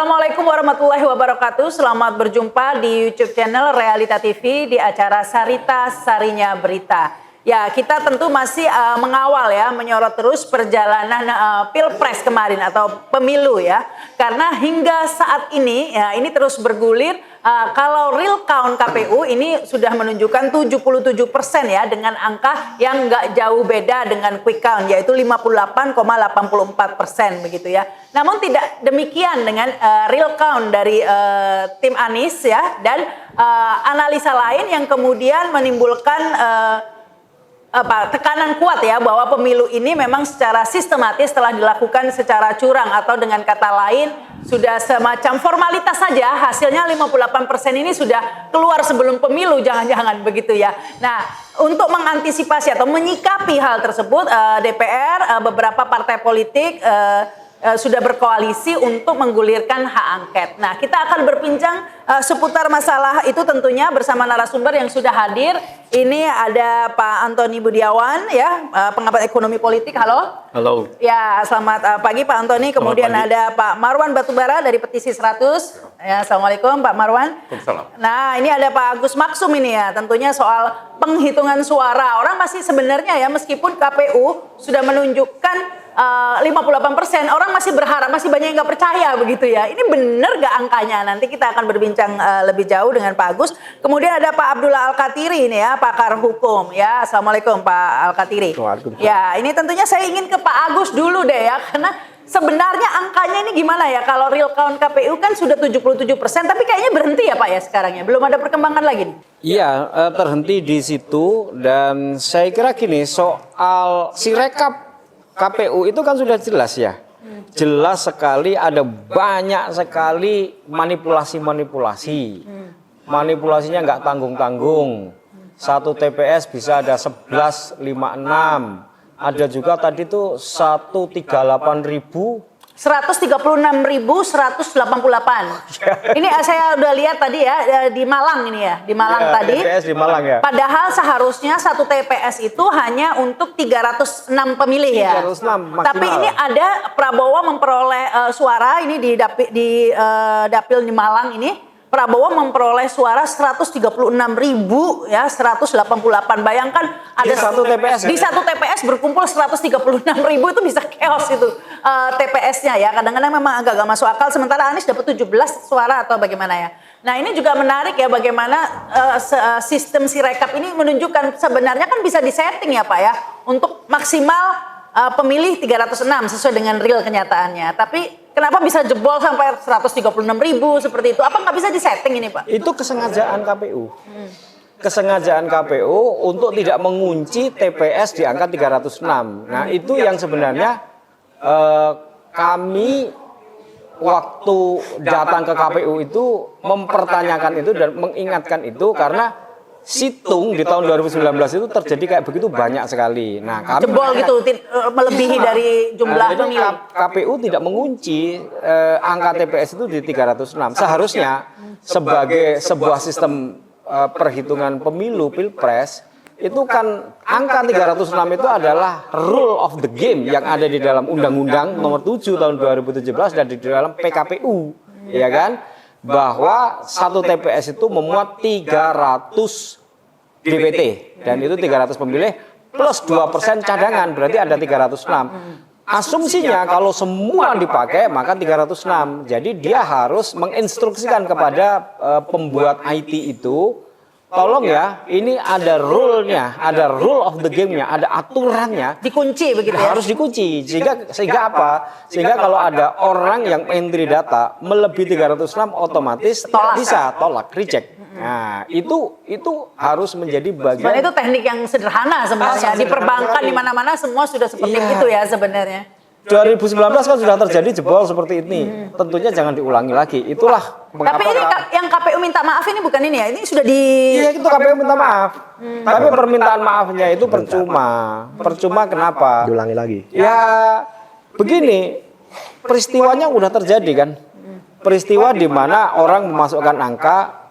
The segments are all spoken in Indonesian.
Assalamualaikum warahmatullahi wabarakatuh. Selamat berjumpa di YouTube channel Realita TV di acara Sarita Sarinya Berita. Ya, kita tentu masih mengawal ya, menyorot terus perjalanan Pilpres kemarin atau pemilu ya. Karena hingga saat ini ya, ini terus bergulir. Kalau real count KPU ini sudah menunjukkan 77% ya, dengan angka yang nggak jauh beda dengan quick count, yaitu 58,84% begitu ya. Namun tidak demikian dengan real count dari tim Anies ya, dan analisa lain yang kemudian menimbulkan tekanan kuat ya, bahwa pemilu ini memang secara sistematis telah dilakukan secara curang, atau dengan kata lain sudah semacam formalitas saja. Hasilnya 58% ini sudah keluar sebelum pemilu, jangan-jangan begitu ya. Nah, untuk mengantisipasi atau menyikapi hal tersebut, DPR, beberapa partai politik sudah berkoalisi untuk menggulirkan hak angket. Nah, kita akan berbincang seputar masalah itu tentunya bersama narasumber yang sudah hadir. Ini ada Pak Antoni Budiawan ya, pengamat ekonomi politik. Halo. Halo. Ya, selamat pagi Pak Antoni. Kemudian ada Pak Marwan Batubara dari Petisi 100. Ya, Assalamualaikum Pak Marwan. Waalaikumsalam. Nah, ini ada Pak Agus Maksum ini ya, tentunya soal penghitungan suara. Orang masih sebenarnya ya, meskipun KPU sudah menunjukkan 58%, orang masih berharap, masih banyak yang nggak percaya begitu ya. Ini benar nggak angkanya? Nanti kita akan berbincang lebih jauh dengan Pak Agus. Kemudian ada Pak Abdullah Al-Katiri ini ya, pakar hukum ya. Assalamualaikum Pak Al-Katiri. Ya, ini tentunya saya ingin ke Pak Agus dulu deh ya, karena sebenarnya angkanya ini gimana ya? Kalau real count KPU kan sudah 77%, tapi kayaknya berhenti ya Pak ya sekarang ya, belum ada perkembangan lagi nih. Iya, terhenti di situ. Dan saya kira gini, soal sirekap KPU itu kan sudah jelas ya. Jelas sekali, ada banyak sekali manipulasi-manipulasi. Manipulasinya nggak tanggung-tanggung. Satu TPS bisa ada 1156. Ada juga tadi tuh 136.188. Ini saya udah lihat tadi ya, di Malang ini ya, di Malang ya, tadi. TPS di Malang ya. Padahal seharusnya satu TPS itu hanya untuk 306 pemilih ya. 306 maksimal. Tapi ini ada Prabowo memperoleh suara ini di dapil di Malang ini. Prabowo memperoleh suara 136.000 ya, 188. Bayangkan ada di satu TPS. Di satu TPS berkumpul 136.000, itu bisa chaos itu TPS-nya ya. Kadang-kadang memang agak masuk akal. Sementara Anies dapat 17 suara atau bagaimana ya. Nah, ini juga menarik ya, bagaimana sistem Sirekap ini menunjukkan sebenarnya kan bisa disetting ya Pak ya, untuk maksimal pemilih 306 sesuai dengan real kenyataannya. Tapi kenapa bisa jebol sampai 136.000 seperti itu? Apa nggak bisa disetting ini Pak? Itu kesengajaan KPU. Kesengajaan KPU untuk tidak mengunci TPS di angka 306. Nah, itu yang sebenarnya kami waktu datang ke KPU itu mempertanyakan itu dan mengingatkan itu, karena situng di tahun 2019 itu terjadi kayak begitu banyak sekali. Nah, kami jebol gitu, melebihi dari jumlah pemilih. KPU tidak mengunci angka TPS itu di 306. Seharusnya sebagai sebuah sistem perhitungan pemilu Pilpres, itu kan angka 306 itu adalah rule of the game yang ada di dalam Undang-Undang Nomor 7 tahun 2017 dan di dalam PKPU, ya kan? Bahwa satu TPS itu memuat 300 DPT, dan itu 300 pemilih plus 2% cadangan, berarti ada 306. Asumsinya kalau semua dipakai maka 306. Jadi dia harus menginstruksikan kepada pembuat IT itu, tolong ya, ini ada rule-nya, ada rule of the game-nya, ada aturannya. Dikunci begitu ya? Harus dikunci. Sehingga apa? Sehingga kalau ada orang yang entry data melebihi 306 otomatis bisa tolak, reject. Nah, itu harus menjadi bagian. Sebenarnya itu teknik yang sederhana sebenarnya. Di perbankan di mana-mana semua sudah seperti itu ya sebenarnya. 2019 kan sudah terjadi jebol seperti ini. Tentunya jangan diulangi lagi. Itulah mengapa. Tapi ini yang KPU minta maaf ini bukan ini ya. Ini sudah di. Iya, itu KPU minta maaf. Tapi permintaan maafnya itu percuma. Percuma kenapa? Diulangi lagi. Ya begini, peristiwanya udah terjadi kan. Peristiwa di mana orang memasukkan angka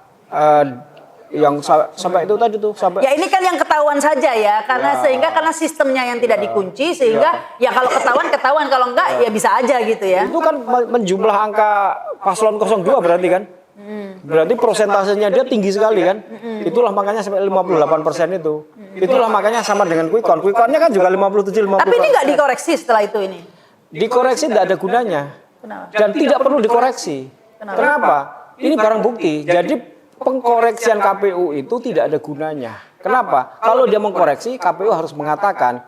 yang sampai itu tadi tuh sampai. Ya ini kan yang ketahuan saja ya, karena karena sistemnya yang tidak dikunci sehingga ya kalau ketahuan kalau enggak ya bisa aja gitu ya. Itu kan menjumlah angka paslon 02 berarti kan? Berarti prosentasenya dia tinggi sekali kan? Itulah makanya sampai 58% itu. Itulah makanya sama dengan quick count. Quick count-nya kan juga 57-50%. Tapi ini nggak dikoreksi setelah itu ini? Dikoreksi tidak ada gunanya. Kenapa? Dan tidak perlu dikoreksi. Kenapa? Ini barang bukti. Jadi pengkoreksian KPU itu tidak ada gunanya. Kenapa? Kalau dia mengkoreksi, KPU harus mengatakan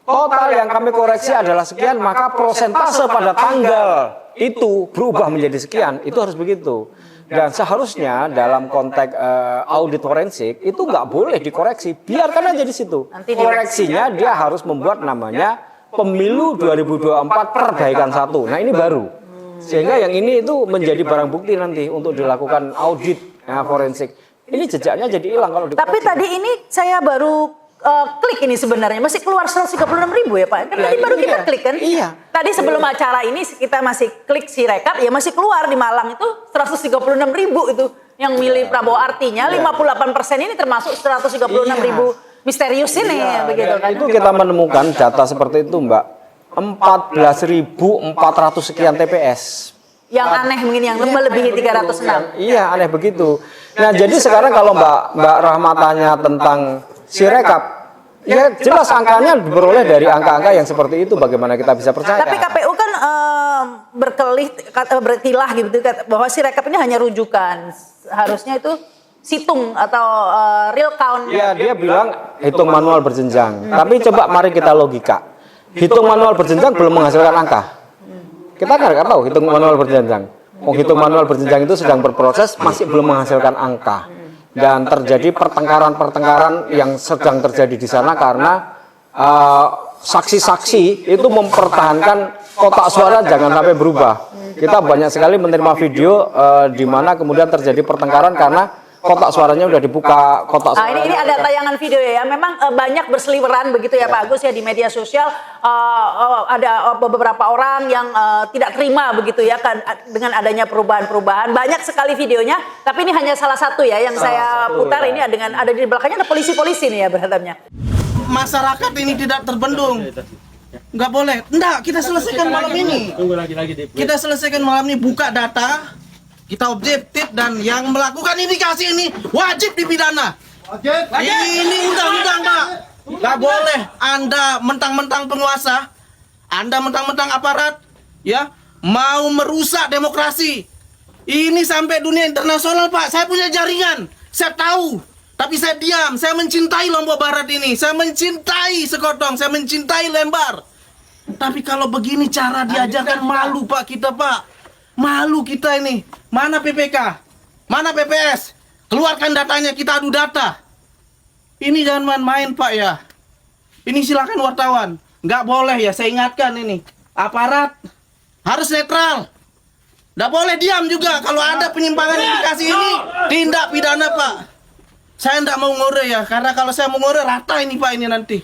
total yang kami koreksi adalah sekian, maka persentase pada tanggal itu berubah menjadi sekian. Itu harus begitu. Dan seharusnya dalam konteks audit forensik itu nggak boleh dikoreksi, biarkan aja di situ. Koreksinya dia harus membuat namanya pemilu 2024 perbaikan 1. Nah ini baru. Sehingga yang ini itu menjadi barang bukti nanti untuk dilakukan audit forensik. Ini jejaknya jadi hilang kalau dikoreksi. Tapi tadi ini saya baru klik ini sebenarnya masih keluar 136.000 ya Pak. Kan tadi baru kita klik kan? Iya. Tadi sebelum acara ini kita masih klik Sirekap ya masih keluar di Malang itu 136.000 itu yang milih Prabowo, artinya 58% ini termasuk 136.000 misterius ini ya, begitu kan? Itu kita menemukan data seperti itu Mbak. 14.400 sekian TPS. Yang aneh mungkin yang melebihi 306. Iya, aneh begitu. Nah, jadi sekarang kalau Mbak Rahmat tanya tentang Sirekap, ya jelas angkanya diperoleh dari angka-angka yang seperti itu. Bagaimana kita bisa percaya? Tapi KPU kan berkilah gitu bahwa Sirekap ini hanya rujukan. Harusnya itu situng atau real count. Ya, dia bilang hitung manual berjenjang. Tapi coba mari kita logika. Hitung manual berjenjang belum menghasilkan angka. Kita nggak tahu hitung manual berjenjang. Hitung manual berjenjang itu sedang berproses, masih belum menghasilkan angka. Dan terjadi pertengkaran yang sedang terjadi di sana karena saksi-saksi itu mempertahankan kotak suara jangan sampai berubah. Kita banyak sekali menerima video di mana kemudian terjadi pertengkaran karena kotak suaranya udah dibuka, kotak suara. Ini ada tayangan video ya. Memang banyak berseliweran begitu ya Pak Agus ya di media sosial. Ada beberapa orang yang tidak terima begitu ya kan dengan adanya perubahan-perubahan. Banyak sekali videonya. Tapi ini hanya salah satu ya yang saya putar. Ini ada di belakangnya ada polisi-polisi nih ya berhadapnya. Masyarakat ini tidak terbendung. Nggak boleh. Enggak, kita selesaikan malam ini. Kita selesaikan malam ini, buka data. Kita objektif dan yang melakukan indikasi ini wajib dipidana. Ini undang-undang Pak. Gak boleh Anda mentang-mentang penguasa, Anda mentang-mentang aparat, ya mau merusak demokrasi. Ini sampai dunia internasional Pak. Saya punya jaringan, saya tahu. Tapi saya diam. Saya mencintai Lombok Barat ini. Saya mencintai Sekotong. Saya mencintai Lembar. Tapi kalau begini cara diajarkan, malu Pak kita Pak. Malu kita ini. Mana PPK? Mana PPS? Keluarkan datanya, kita adu data. Ini jangan main-main Pak ya. Ini silakan wartawan. Nggak boleh ya, saya ingatkan ini. Aparat harus netral. Nggak boleh diam juga. Kalau ada penyimpangan indikasi ini, tindak pidana Pak. Saya nggak mau ngore ya, karena kalau saya mau ngore rata ini Pak ini nanti.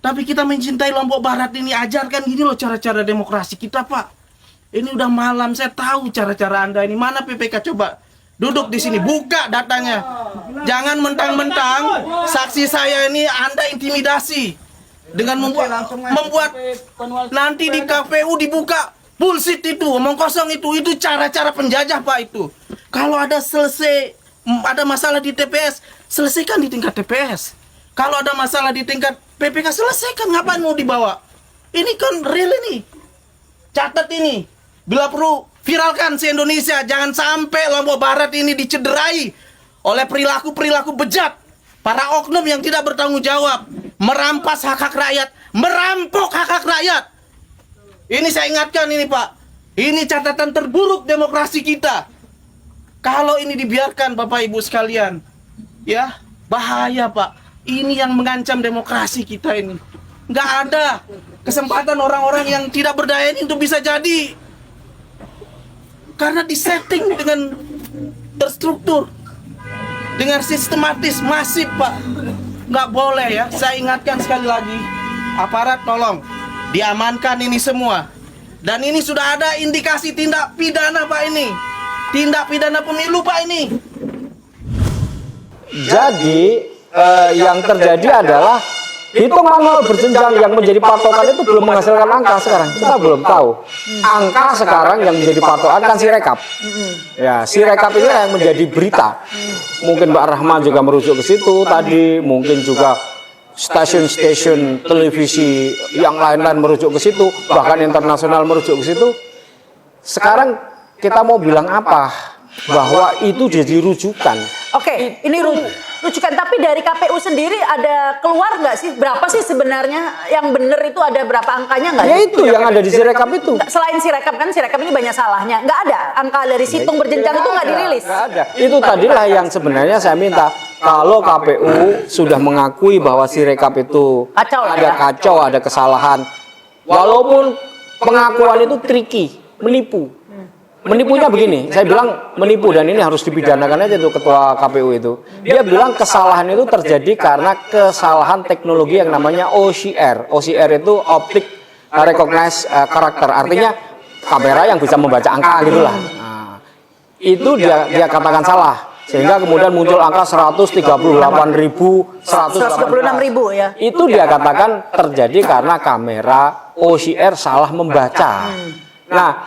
Tapi kita mencintai Lombok Barat ini, ajarkan gini loh cara-cara demokrasi kita Pak. Ini udah malam, saya tahu cara-cara Anda ini. Mana PPK coba? Duduk di sini, buka datanya. Jangan mentang-mentang saksi saya ini Anda intimidasi. Dengan membuat nanti di KPU dibuka bullshit itu, omong kosong itu cara-cara penjajah Pak itu. Kalau ada masalah di TPS, selesaikan di tingkat TPS. Kalau ada masalah di tingkat PPK, selesaikan. Ngapain mau dibawa? Ini kan real ini. Catat ini. Bila perlu viralkan se-Indonesia. Jangan sampai Lombok Barat ini dicederai oleh perilaku-perilaku bejat para oknum yang tidak bertanggung jawab, merampas hak-hak rakyat, merampok hak-hak rakyat. Ini saya ingatkan ini Pak. Ini catatan terburuk demokrasi kita. Kalau ini dibiarkan Bapak Ibu sekalian, ya bahaya Pak. Ini yang mengancam demokrasi kita ini. Nggak ada kesempatan orang-orang yang tidak berdaya ini untuk bisa jadi. Karena disetting dengan terstruktur, dengan sistematis, masif Pak. Nggak boleh ya. Saya ingatkan sekali lagi, aparat tolong diamankan ini semua. Dan ini sudah ada indikasi tindak pidana Pak ini. Tindak pidana pemilu Pak ini. Jadi yang terjadi adalah hitung manual berjenjang yang menjadi patokan itu belum menghasilkan angka sekarang. Kita belum tahu. Angka sekarang yang menjadi patokan kan Sirekap. Ya, Sirekap ini yang menjadi berita. Mungkin Mbak Rahma juga merujuk ke situ tadi, mungkin juga stasiun-stasiun televisi yang lain-lain merujuk ke situ, bahkan internasional merujuk ke situ. Sekarang kita mau bilang apa? Bahwa itu jadi rujukan. Oke, ini rujukan. Tapi dari KPU sendiri ada keluar nggak sih? Berapa sih sebenarnya yang benar itu ada berapa angkanya nggak? Ya itu yang ada di Sirekap itu. Selain Sirekap kan Sirekap ini banyak salahnya. Nggak ada angka dari situng berjenjang itu nggak dirilis. Nggak ada. Itu tadilah yang sebenarnya saya minta. Kalau KPU sudah mengakui bahwa Sirekap itu Kacau lah ada ya. kacau, ada kesalahan, walaupun pengakuan itu tricky, menipu. Menipunya begini, saya bilang menipu dan ini harus dipidanakan aja tuh ketua KPU itu. Dia bilang kesalahan itu terjadi karena kesalahan teknologi yang namanya OCR. OCR itu Optic Recognize Character, artinya kamera yang bisa membaca angka gitulah. Nah, itu dia katakan salah. Sehingga kemudian muncul angka 136.000 ya. Itu dia katakan terjadi karena kamera OCR salah membaca. Nah,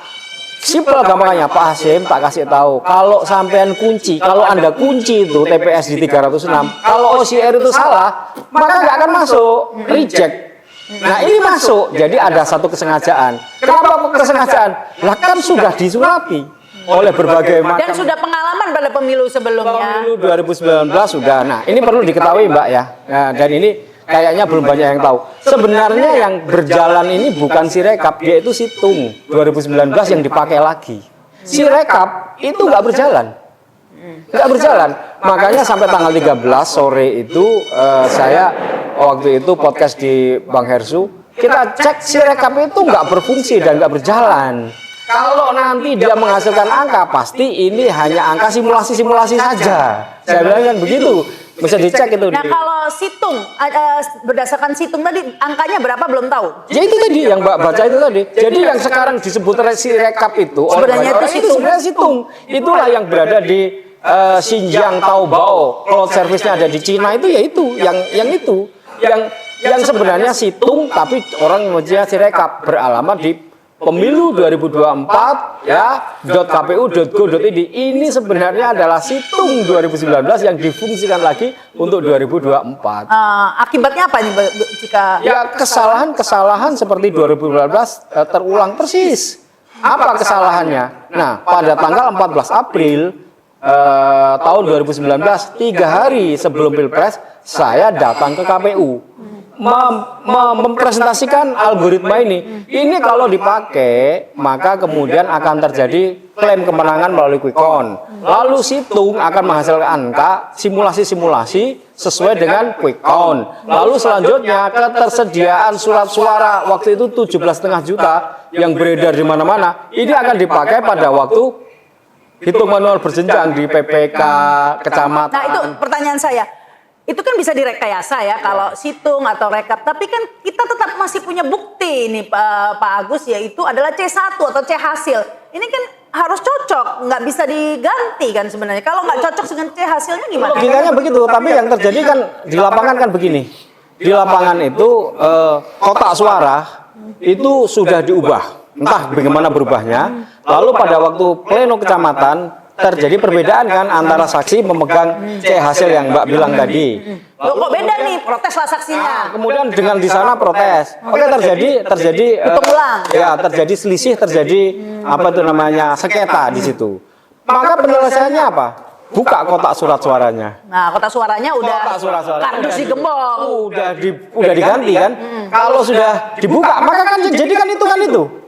simpel gampangnya Pak Hasim tak kasih tahu, kalau sampean kunci, kalau Anda kunci itu TPS di 306, kalau OCR itu salah, maka nggak akan masuk, reject. Nah ini masuk, jadi ada satu kesengajaan. Kenapa kesengajaan? Lah kan sudah disurapi oleh berbagai macam. Dan sudah pengalaman pada pemilu sebelumnya. Pemilu 2019 sudah. Nah ini perlu diketahui Mbak ya. Nah, dan ini kayaknya belum banyak yang tahu. Sebenarnya yang berjalan ini bukan Sirekap, yaitu Situng 2019 yang dipakai lagi. Sirekap itu nggak berjalan. Nggak berjalan. Makanya sampai tanggal 13 sore itu saya waktu itu podcast di Bang Hersu, kita cek Sirekap itu nggak berfungsi dan nggak berjalan. Kalau nanti dia menghasilkan angka, pasti ini hanya angka simulasi-simulasi saja. Saya bilang kan begitu. Bisa dicek itu. Nah kalau situng, berdasarkan situng tadi angkanya berapa belum tahu? Ya itu tadi yang Mbak baca itu tadi. Jadi yang sekarang disebut Sirekap itu sebenarnya itu situng. Sebenarnya situng. Itulah yang berada di Xinjiang Taobao. Cloud service-nya ada di Cina itu ya itu. Yang itu. Yang sebenarnya situng tapi orang menyebutnya Sirekap, beralamat di Pemilu 2024 ya .kpu.go.id. Ini sebenarnya adalah situng 2019 yang difungsikan lagi untuk 2024. Akibatnya apa nih jika Ya kesalahan seperti 2012 terulang persis. Apa kesalahannya? Nah, pada tanggal 14 April tahun 2019, 3 hari sebelum Pilpres, saya datang ke KPU. Mempresentasikan algoritma ini. Ini kalau dipakai, maka kemudian akan terjadi klaim kemenangan melalui quick count. Lalu situng akan menghasilkan angka simulasi-simulasi sesuai dengan quick count. Lalu selanjutnya ketersediaan surat suara waktu itu 17,5 juta yang beredar di mana-mana. Ini akan dipakai pada waktu hitung manual berjenjang di PPK, kecamatan. Nah itu pertanyaan saya. Itu kan bisa direkayasa ya kalau situng atau rekap. Tapi kan kita tetap masih punya bukti ini Pak Agus, yaitu adalah C1 atau C hasil. Ini kan harus cocok, nggak bisa diganti kan sebenarnya. Kalau nggak cocok dengan C hasilnya gimana? Logikanya begitu, tapi yang terjadi kan di lapangan kan begini. Di lapangan itu kotak suara itu sudah diubah. Entah bagaimana berubahnya. Lalu pada waktu pleno kecamatan terjadi perbedaan kan antara saksi memegang C hasil yang Mbak bilang tadi. Loh, kok beda nih, protes lah saksinya. Kemudian dengan di sana protes. Oke, terjadi hitung ulang. Ya, terjadi selisih, terjadi apa itu namanya sengketa di situ. Maka penyelesaiannya apa? Buka kotak surat suaranya. Nah, kotak suaranya udah kardus digembok. Udah diganti kan? Kalau sudah dibuka, maka kan jadi kan itu.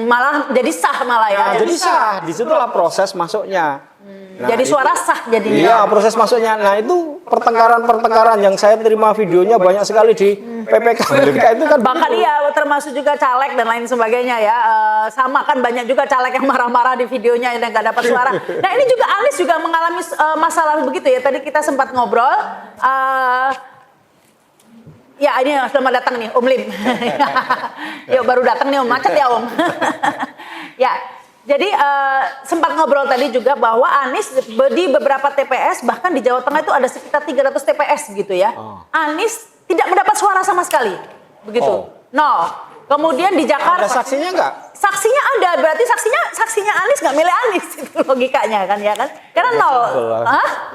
Malah jadi sah malah ya. Nah, jadi sah. Disitulah proses masuknya. Nah, jadi suara sah jadinya. Iya, proses masuknya. Nah, itu pertengkaran yang saya terima videonya banyak sekali di PPK. Itu kan bahkan iya termasuk juga caleg dan lain sebagainya ya. Sama kan banyak juga caleg yang marah-marah di videonya yang nggak dapat suara. Nah, ini juga Anies juga mengalami masalah begitu ya. Tadi kita sempat ngobrol. Ya ini selamat datang nih Om Lim. Yuk baru datang nih Om, macet ya Om. Ya Jadi sempat ngobrol tadi juga bahwa Anies di beberapa TPS bahkan di Jawa Tengah itu ada sekitar 300 TPS gitu ya. Anies tidak mendapat suara sama sekali, begitu. Nol. Kemudian di Jakarta. Ada saksinya nggak? Saksinya ada, berarti saksinya Anies nggak milih Anies itu logikanya kan ya kan? Karena nol.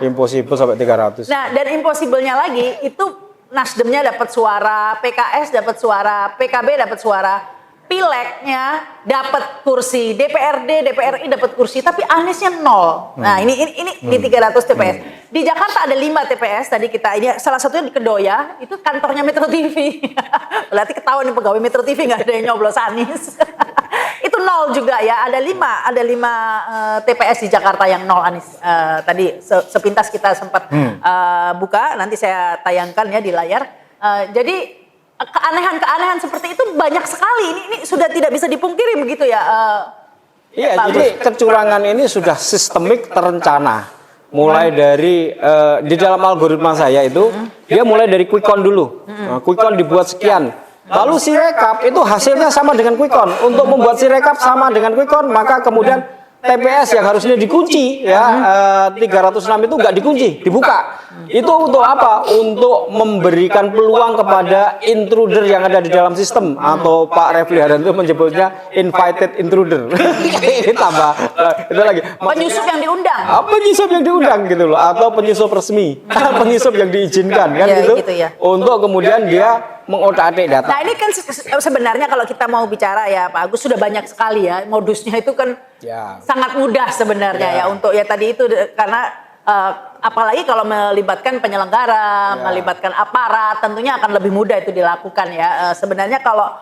Impossible sampai 300. Nah dan impossible-nya lagi itu Nasdemnya dapat suara, PKS dapat suara, PKB dapat suara. Pilegnya dapat kursi, DPRD, DPRI dapat kursi, tapi Aniesnya nol. Nah ini di 300 TPS. Di Jakarta ada 5 TPS. Tadi kita ini salah satunya di Kedoya, itu kantornya Metro TV. Berarti ketahuan nih pegawai Metro TV nggak ada yang nyoblos Anies. Itu nol juga ya. Ada 5 TPS di Jakarta yang nol Anies. Tadi sepintas kita sempat buka, nanti saya tayangkan ya di layar. Jadi keanehan-keanehan seperti itu banyak sekali. Ini sudah tidak bisa dipungkiri begitu ya. Iya, jadi kecurangan ini sudah sistemik terencana. Mulai dari di dalam algoritma saya itu dia mulai dari quick count dulu. Quick count dibuat sekian. Lalu si rekap itu hasilnya sama dengan quick count. Untuk membuat si rekap sama dengan quick count, maka kemudian TPS yang harusnya dikunci ya 306 itu nggak dikunci, dibuka. Itu untuk apa? Untuk memberikan peluang kepada intruder yang ada di dalam sistem, atau Pak Refli Haryanto menyebutnya invited intruder. Ini tambah itu lagi. Penyusup yang diundang. Penyusup yang diundang gitu loh, atau penyusup resmi, penyusup yang diizinkan kan Ya, gitu. ya. Untuk kemudian dia mengotak-atik data. Nah ini kan sebenarnya kalau kita mau bicara ya Pak Agus sudah banyak sekali ya modusnya itu kan sangat mudah sebenarnya ya untuk ya tadi itu karena apalagi kalau melibatkan penyelenggara, melibatkan aparat tentunya akan lebih mudah itu dilakukan ya. Sebenarnya kalau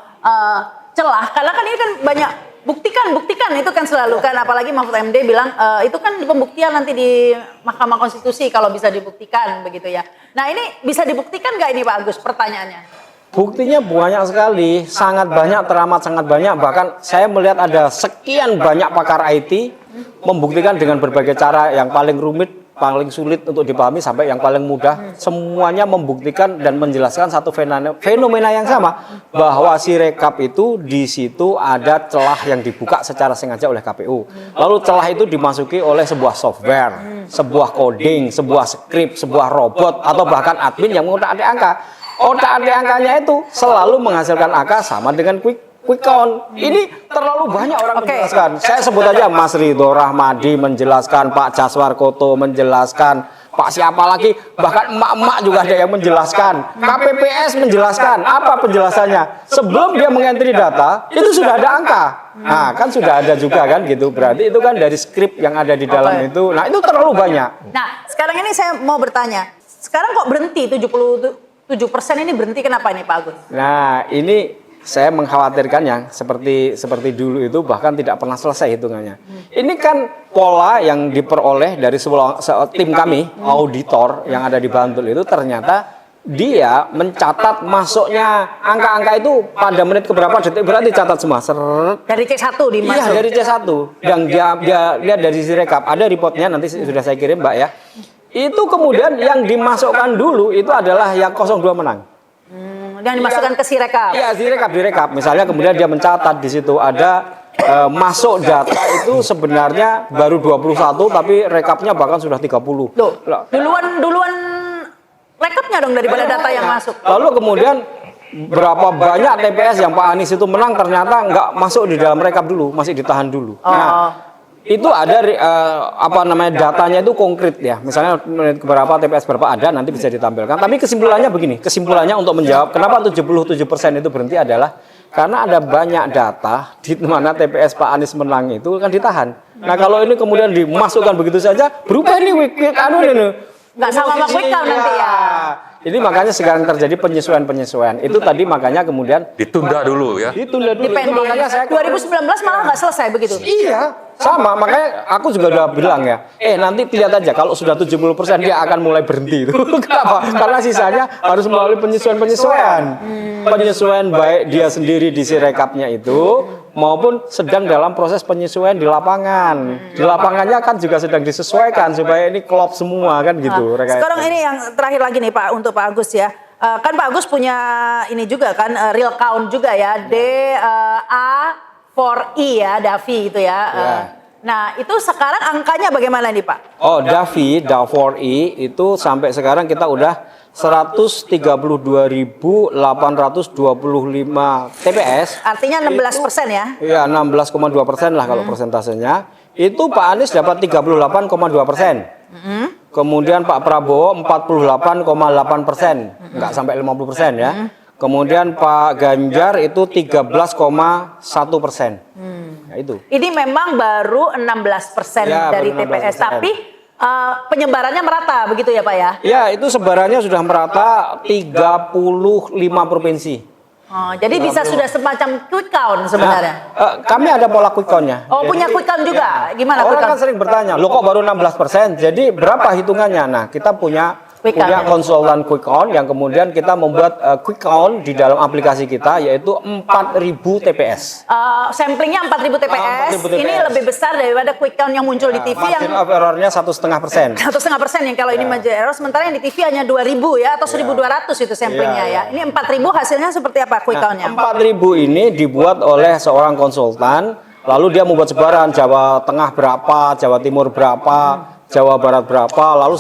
celah karena kan ini kan banyak buktikan itu kan selalu kan apalagi Mahfud MD bilang itu kan pembuktian nanti di Mahkamah Konstitusi kalau bisa dibuktikan begitu ya. Nah ini bisa dibuktikan nggak ini Pak Agus pertanyaannya? Buktinya banyak sekali, sangat banyak, teramat sangat banyak. Bahkan saya melihat ada sekian banyak pakar IT membuktikan dengan berbagai cara yang paling rumit, paling sulit untuk dipahami sampai yang paling mudah. Semuanya membuktikan dan menjelaskan satu fenomena yang sama, bahwa si rekap itu di situ ada celah yang dibuka secara sengaja oleh KPU. Lalu celah itu dimasuki oleh sebuah software, sebuah coding, sebuah script, sebuah robot, atau bahkan admin yang mengotak-atik angka. Otak-atik angkanya itu selalu menghasilkan angka sama dengan quick count. Ini terlalu banyak orang menjelaskan. Saya sebut aja Mas Ridho Rahmadi menjelaskan, Pak Jaswar Koto menjelaskan, Pak siapa lagi, bahkan emak-emak juga ada yang menjelaskan, KPPS menjelaskan. Apa penjelasannya? Sebelum dia mengentri data, itu sudah ada angka. Nah, kan sudah ada juga kan gitu. Berarti itu kan dari skrip yang ada di dalam itu. Nah, itu terlalu banyak. Nah, sekarang ini saya mau bertanya. Sekarang kok berhenti 77% ini berhenti kenapa ini Pak Agus? Nah, ini saya mengkhawatirkan yang seperti dulu itu bahkan tidak pernah selesai hitungannya. Ini kan pola yang diperoleh dari tim kami, auditor yang ada di Bantul itu ternyata dia mencatat masuknya angka-angka itu pada menit keberapa detik berarti catat semua. Dari C1 dimasuk. Iya, dari C1. Dan dia lihat dari si rekap. Ada reportnya nanti sudah saya kirim, Mbak ya. Itu kemudian yang dimasukkan dulu itu adalah yang 02 menang. Yang dimasukkan ke Sirekap. Iya, direkap. Misalnya kemudian dia mencatat di situ ada masuk data itu sebenarnya baru 21 tapi rekapnya bahkan sudah 30. Loh, duluan rekapnya dong daripada data yang masuk. Lalu kemudian berapa banyak TPS yang Pak Anies itu menang ternyata nggak masuk di dalam rekap dulu, masih ditahan dulu. Nah, itu ada datanya itu konkret ya. Misalnya beberapa TPS berapa ada nanti bisa ditampilkan. Tapi kesimpulannya begini, kesimpulannya untuk menjawab kenapa 77% itu berhenti adalah karena ada banyak data di mana TPS Pak Anies menang itu kan ditahan. Nah, kalau ini kemudian dimasukkan begitu saja, berubah ini nggak sama sama quick count nanti ya. Ini makanya sekarang terjadi penyesuaian. Itu tadi makanya kemudian ditunda dulu ya. Ditunda dulu. Itu makanya saya 2019 malah nggak selesai begitu. Iya, sama. Makanya aku juga udah bilang ya. Nanti lihat aja kalau sudah 70% dia akan mulai berhenti itu. Kenapa? Karena sisanya harus melalui penyesuaian. Penyesuaian baik dia sendiri di sirekapnya itu maupun sedang dalam proses penyesuaian di lapangan. Di lapangannya kan juga sedang disesuaikan supaya ini klop semua kan gitu. Sekarang ini yang terakhir lagi nih Pak untuk Pak Agus ya. Kan Pak Agus punya ini juga kan real count juga ya. D, A, V, 4E ya, Davi itu ya. Nah, itu sekarang angkanya bagaimana nih Pak? Oh, Davi, Da4E itu sampai sekarang kita udah 132.825 TPS. Artinya 16% ya? Iya, 16,2% lah kalau persentasenya. Itu Pak Anies dapat 38,2%. Kemudian Pak Prabowo 48,8%, nggak sampai 50% ya. Kemudian Pak Ganjar itu 13,1%. Ya, itu. Ini memang baru 16% Ya, dari baru 16%. TPS, tapi penyebarannya merata begitu ya Pak ya? Ya, itu sebarannya sudah merata 35 provinsi. Oh, jadi bisa sudah semacam quick count sebenarnya. Kami ada pola quick count-nya. Oh, punya quick count juga? Gimana quick Orang kan count? sering bertanya, lo kok baru 16%? Jadi berapa hitungannya? Nah, kita punya konsultan quick count yang kemudian kita membuat quick count di dalam aplikasi kita, yaitu 4.000 TPS. Samplingnya 4.000 TPS. 4.000 TPS. Ini lebih besar daripada quick count yang muncul di TV yang Margin of error-nya 1,5%. 1,5% yang kalau ini margin error, sementara yang di TV hanya 2.000 ya atau 1.200 itu samplingnya ya. Ini 4.000 hasilnya seperti apa quick count-nya? 4.000 ini dibuat oleh seorang konsultan, lalu dia membuat sebaran Jawa Tengah berapa, Jawa Timur berapa, Jawa Barat berapa, lalu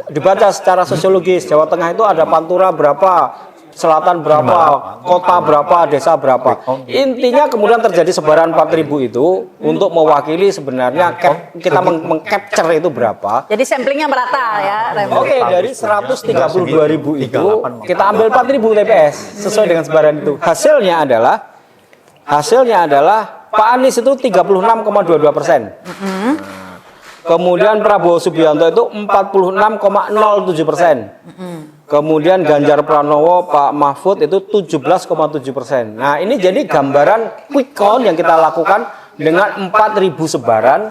dibaca secara sosiologis. Jawa Tengah itu ada Pantura berapa, Selatan berapa, kota berapa, desa berapa. Intinya kemudian terjadi sebaran 4.000 itu untuk mewakili sebenarnya kita meng-capture itu berapa. Jadi samplingnya merata ya, Remo. Oke, dari 132.000 itu kita ambil 4.000 TPS sesuai dengan sebaran itu. Hasilnya adalah Pak Anies itu 36,22%. Kemudian Prabowo Subianto itu 46,07%. Kemudian Ganjar Pranowo, Pak Mahfud itu 17,7%. Nah, ini jadi gambaran quick count yang kita lakukan dengan 4.000 sebaran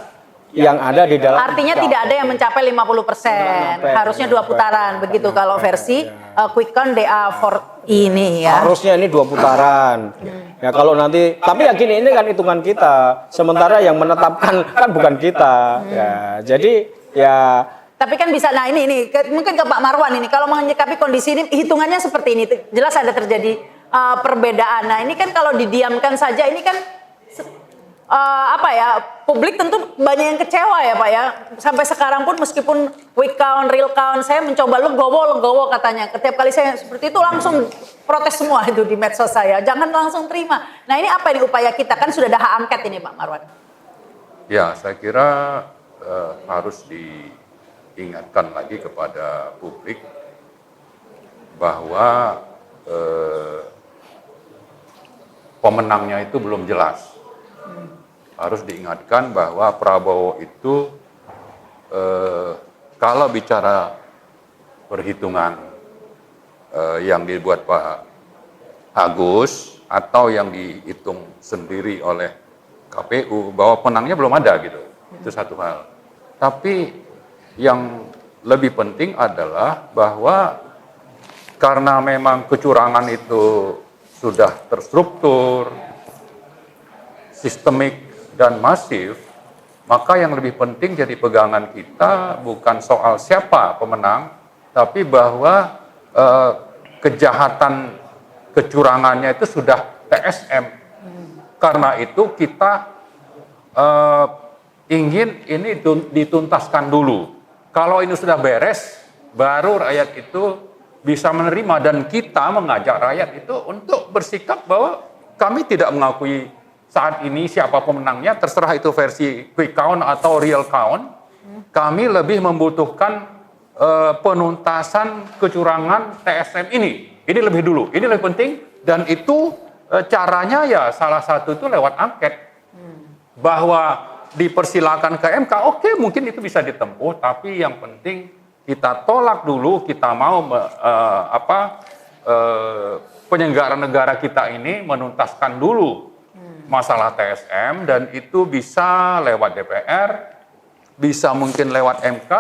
yang ada di dalam. Artinya tidak ada yang mencapai 50%. Harusnya 2 putaran begitu kalau versi quick count DA4 ini ya. Harusnya ini 2 putaran. Ya kalau nanti, tapi ya gini, ini kan hitungan kita. Sementara yang menetapkan kan bukan kita. Ya, jadi ya. Tapi kan bisa, nah ini mungkin ke Pak Marwan ini, kalau menyikapi kondisi ini hitungannya seperti ini, jelas ada terjadi perbedaan. Nah ini kan kalau didiamkan saja, ini kan publik tentu banyak yang kecewa ya Pak ya. Sampai sekarang pun meskipun quick count, real count, saya mencoba legowo katanya. Setiap kali saya seperti itu langsung protes semua itu di medsos saya. Jangan langsung terima. Nah ini apa ini upaya kita? Kan sudah ada hak angket ini Pak Marwan. Ya, saya kira harus diingatkan lagi kepada publik bahwa pemenangnya itu belum jelas. Harus diingatkan bahwa Prabowo itu kalau bicara perhitungan yang dibuat Pak Agus atau yang dihitung sendiri oleh KPU bahwa penangnya belum ada gitu. Itu satu hal. Tapi yang lebih penting adalah bahwa karena memang kecurangan itu sudah terstruktur, sistemik dan masif, maka yang lebih penting jadi pegangan kita bukan soal siapa pemenang, tapi bahwa kejahatan kecurangannya itu sudah TSM. Karena itu kita ingin ini dituntaskan dulu. Kalau ini sudah beres, baru rakyat itu bisa menerima, dan kita mengajak rakyat itu untuk bersikap bahwa kami tidak mengakui saat ini siapa pemenangnya, terserah itu versi quick count atau real count. Kami lebih membutuhkan penuntasan kecurangan TSM ini. Ini lebih dulu, ini lebih penting, dan itu caranya ya salah satu itu lewat angket. Bahwa dipersilakan ke MK, oke, mungkin itu bisa ditempuh, tapi yang penting kita tolak dulu, kita mau penyelenggara negara kita ini menuntaskan dulu masalah TSM, dan itu bisa lewat DPR, bisa mungkin lewat MK,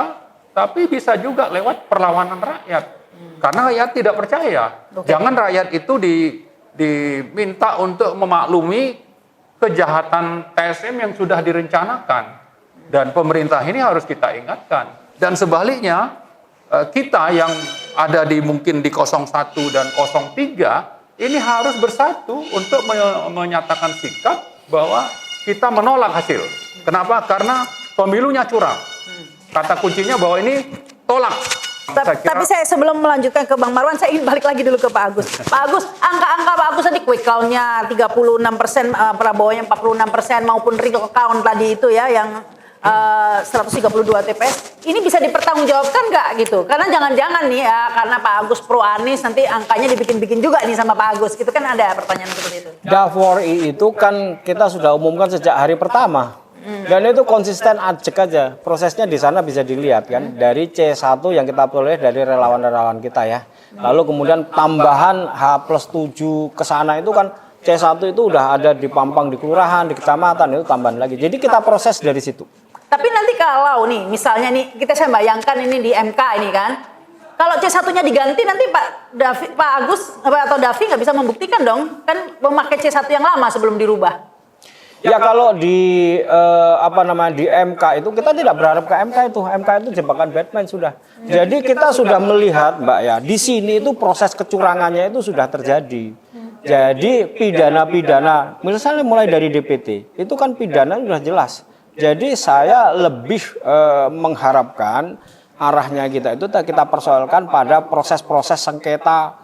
tapi bisa juga lewat perlawanan rakyat. Karena rakyat tidak percaya. Jangan rakyat itu diminta untuk memaklumi kejahatan TSM yang sudah direncanakan. Dan pemerintah ini harus kita ingatkan. Dan sebaliknya, kita yang ada mungkin di 01 dan 03, ini harus bersatu untuk menyatakan sikap bahwa kita menolak hasil. Kenapa? Karena pemilunya curang. Kata kuncinya bahwa ini tolak. Tapi saya sebelum melanjutkan ke Bang Marwan, saya ingin balik lagi dulu ke Pak Agus. Pak Agus, angka-angka Pak Agus tadi quick count-nya 36%, Prabowo-nya 46%, maupun real count tadi itu ya, yang 132 TPS. Ini bisa dipertanggungjawabkan nggak gitu? Karena jangan-jangan nih ya, karena Pak Agus pro Anies, nanti angkanya dibikin-bikin juga nih sama Pak Agus. Gitu kan ada pertanyaan seperti itu. Davori itu kan kita sudah umumkan sejak hari pertama. Dan itu konsisten ajak aja. Prosesnya di sana bisa dilihat kan. Dari C1 yang kita peroleh dari relawan-relawan kita ya. Lalu kemudian tambahan H+7 ke sana itu kan C1 itu udah ada di Pampang, di kelurahan, di kecamatan, itu tambahan lagi. Jadi kita proses dari situ. Tapi nanti kalau nih, misalnya nih, saya bayangkan ini di MK ini kan. Kalau C1-nya diganti nanti Pak Agus atau Davi nggak bisa membuktikan dong. Kan memakai C1 yang lama sebelum dirubah. Ya kalau di di MK itu kita tidak berharap ke MK itu. MK itu jebakan Batman sudah. Jadi kita sudah melihat Mbak ya, di sini itu proses kecurangannya itu sudah terjadi. Jadi pidana-pidana, misalnya mulai dari DPT, itu kan pidana sudah jelas. Jadi saya lebih mengharapkan arahnya kita persoalkan pada proses-proses sengketa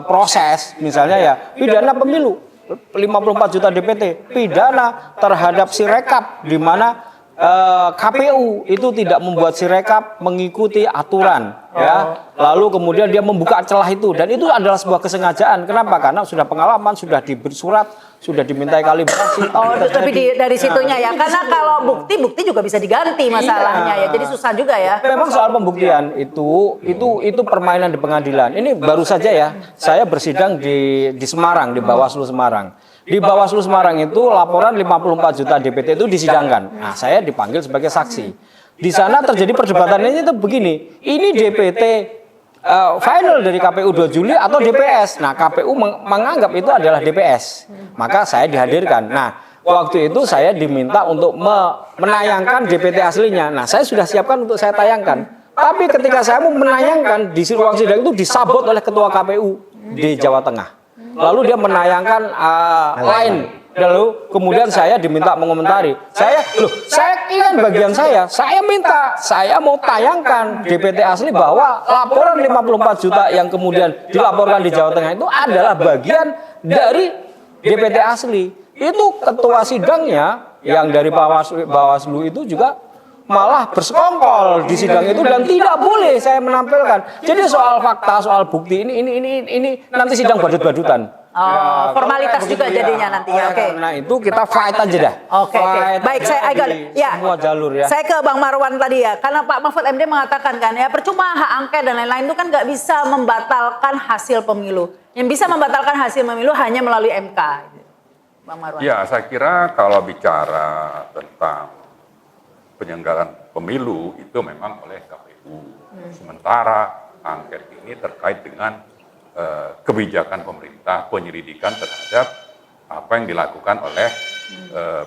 proses, misalnya ya pidana pemilu. 54 juta DPT, pidana terhadap Sirekap di mana KPU itu tidak membuat Sirekap mengikuti aturan ya. Lalu kemudian dia membuka celah itu dan itu adalah sebuah kesengajaan. Kenapa? Karena sudah pengalaman, sudah diberi surat, sudah dimintai kalibrasi. Oh, tapi dari situnya ya. Karena kalau bukti juga bisa diganti masalahnya ya. Jadi susah juga ya. Memang soal pembuktian itu permainan di pengadilan. Ini baru saja ya. Saya bersidang di Semarang, di Bawaslu Semarang. Di Bawaslu Semarang itu laporan 54 juta DPT itu disidangkan. Nah, saya dipanggil sebagai saksi. Di sana terjadi perdebatannya itu begini. Ini DPT final dari KPU 2 Juli atau DPS. Nah, KPU menganggap itu adalah DPS. Maka saya dihadirkan. Nah, waktu itu saya diminta untuk menayangkan DPT aslinya. Nah, saya sudah siapkan untuk saya tayangkan. Tapi ketika saya mau menayangkan di ruang sidang itu disabot oleh ketua KPU di Jawa Tengah. Lalu dia menayangkan lain. Lalu kemudian saya diminta mengomentari. Saya ingat bagian saya minta, saya mau tayangkan DPT asli bahwa laporan 54 juta yang kemudian dilaporkan di Jawa Tengah itu adalah bagian dari DPT asli. Itu ketua sidangnya yang dari Bawaslu itu juga malah bersekongkol di sidang itu dan tidak boleh saya menampilkan. Jadi soal fakta, soal bukti ini nanti sidang badut-badutan. Oh, formalitas juga jadinya nanti ya. Oke. Karena itu kita fight aja dah. Oke. Baik, saya agak ya. Semua jalur ya. Saya ke Bang Marwan tadi ya. Karena Pak Mahfud MD mengatakan kan ya, percuma hak angket dan lain-lain itu kan nggak bisa membatalkan hasil pemilu. Yang bisa membatalkan hasil pemilu hanya melalui MK. Bang Marwan. Ya, saya kira kalau bicara tentang penyelenggaraan pemilu itu memang oleh KPU. Sementara angket ini terkait dengan kebijakan pemerintah, penyelidikan terhadap apa yang dilakukan oleh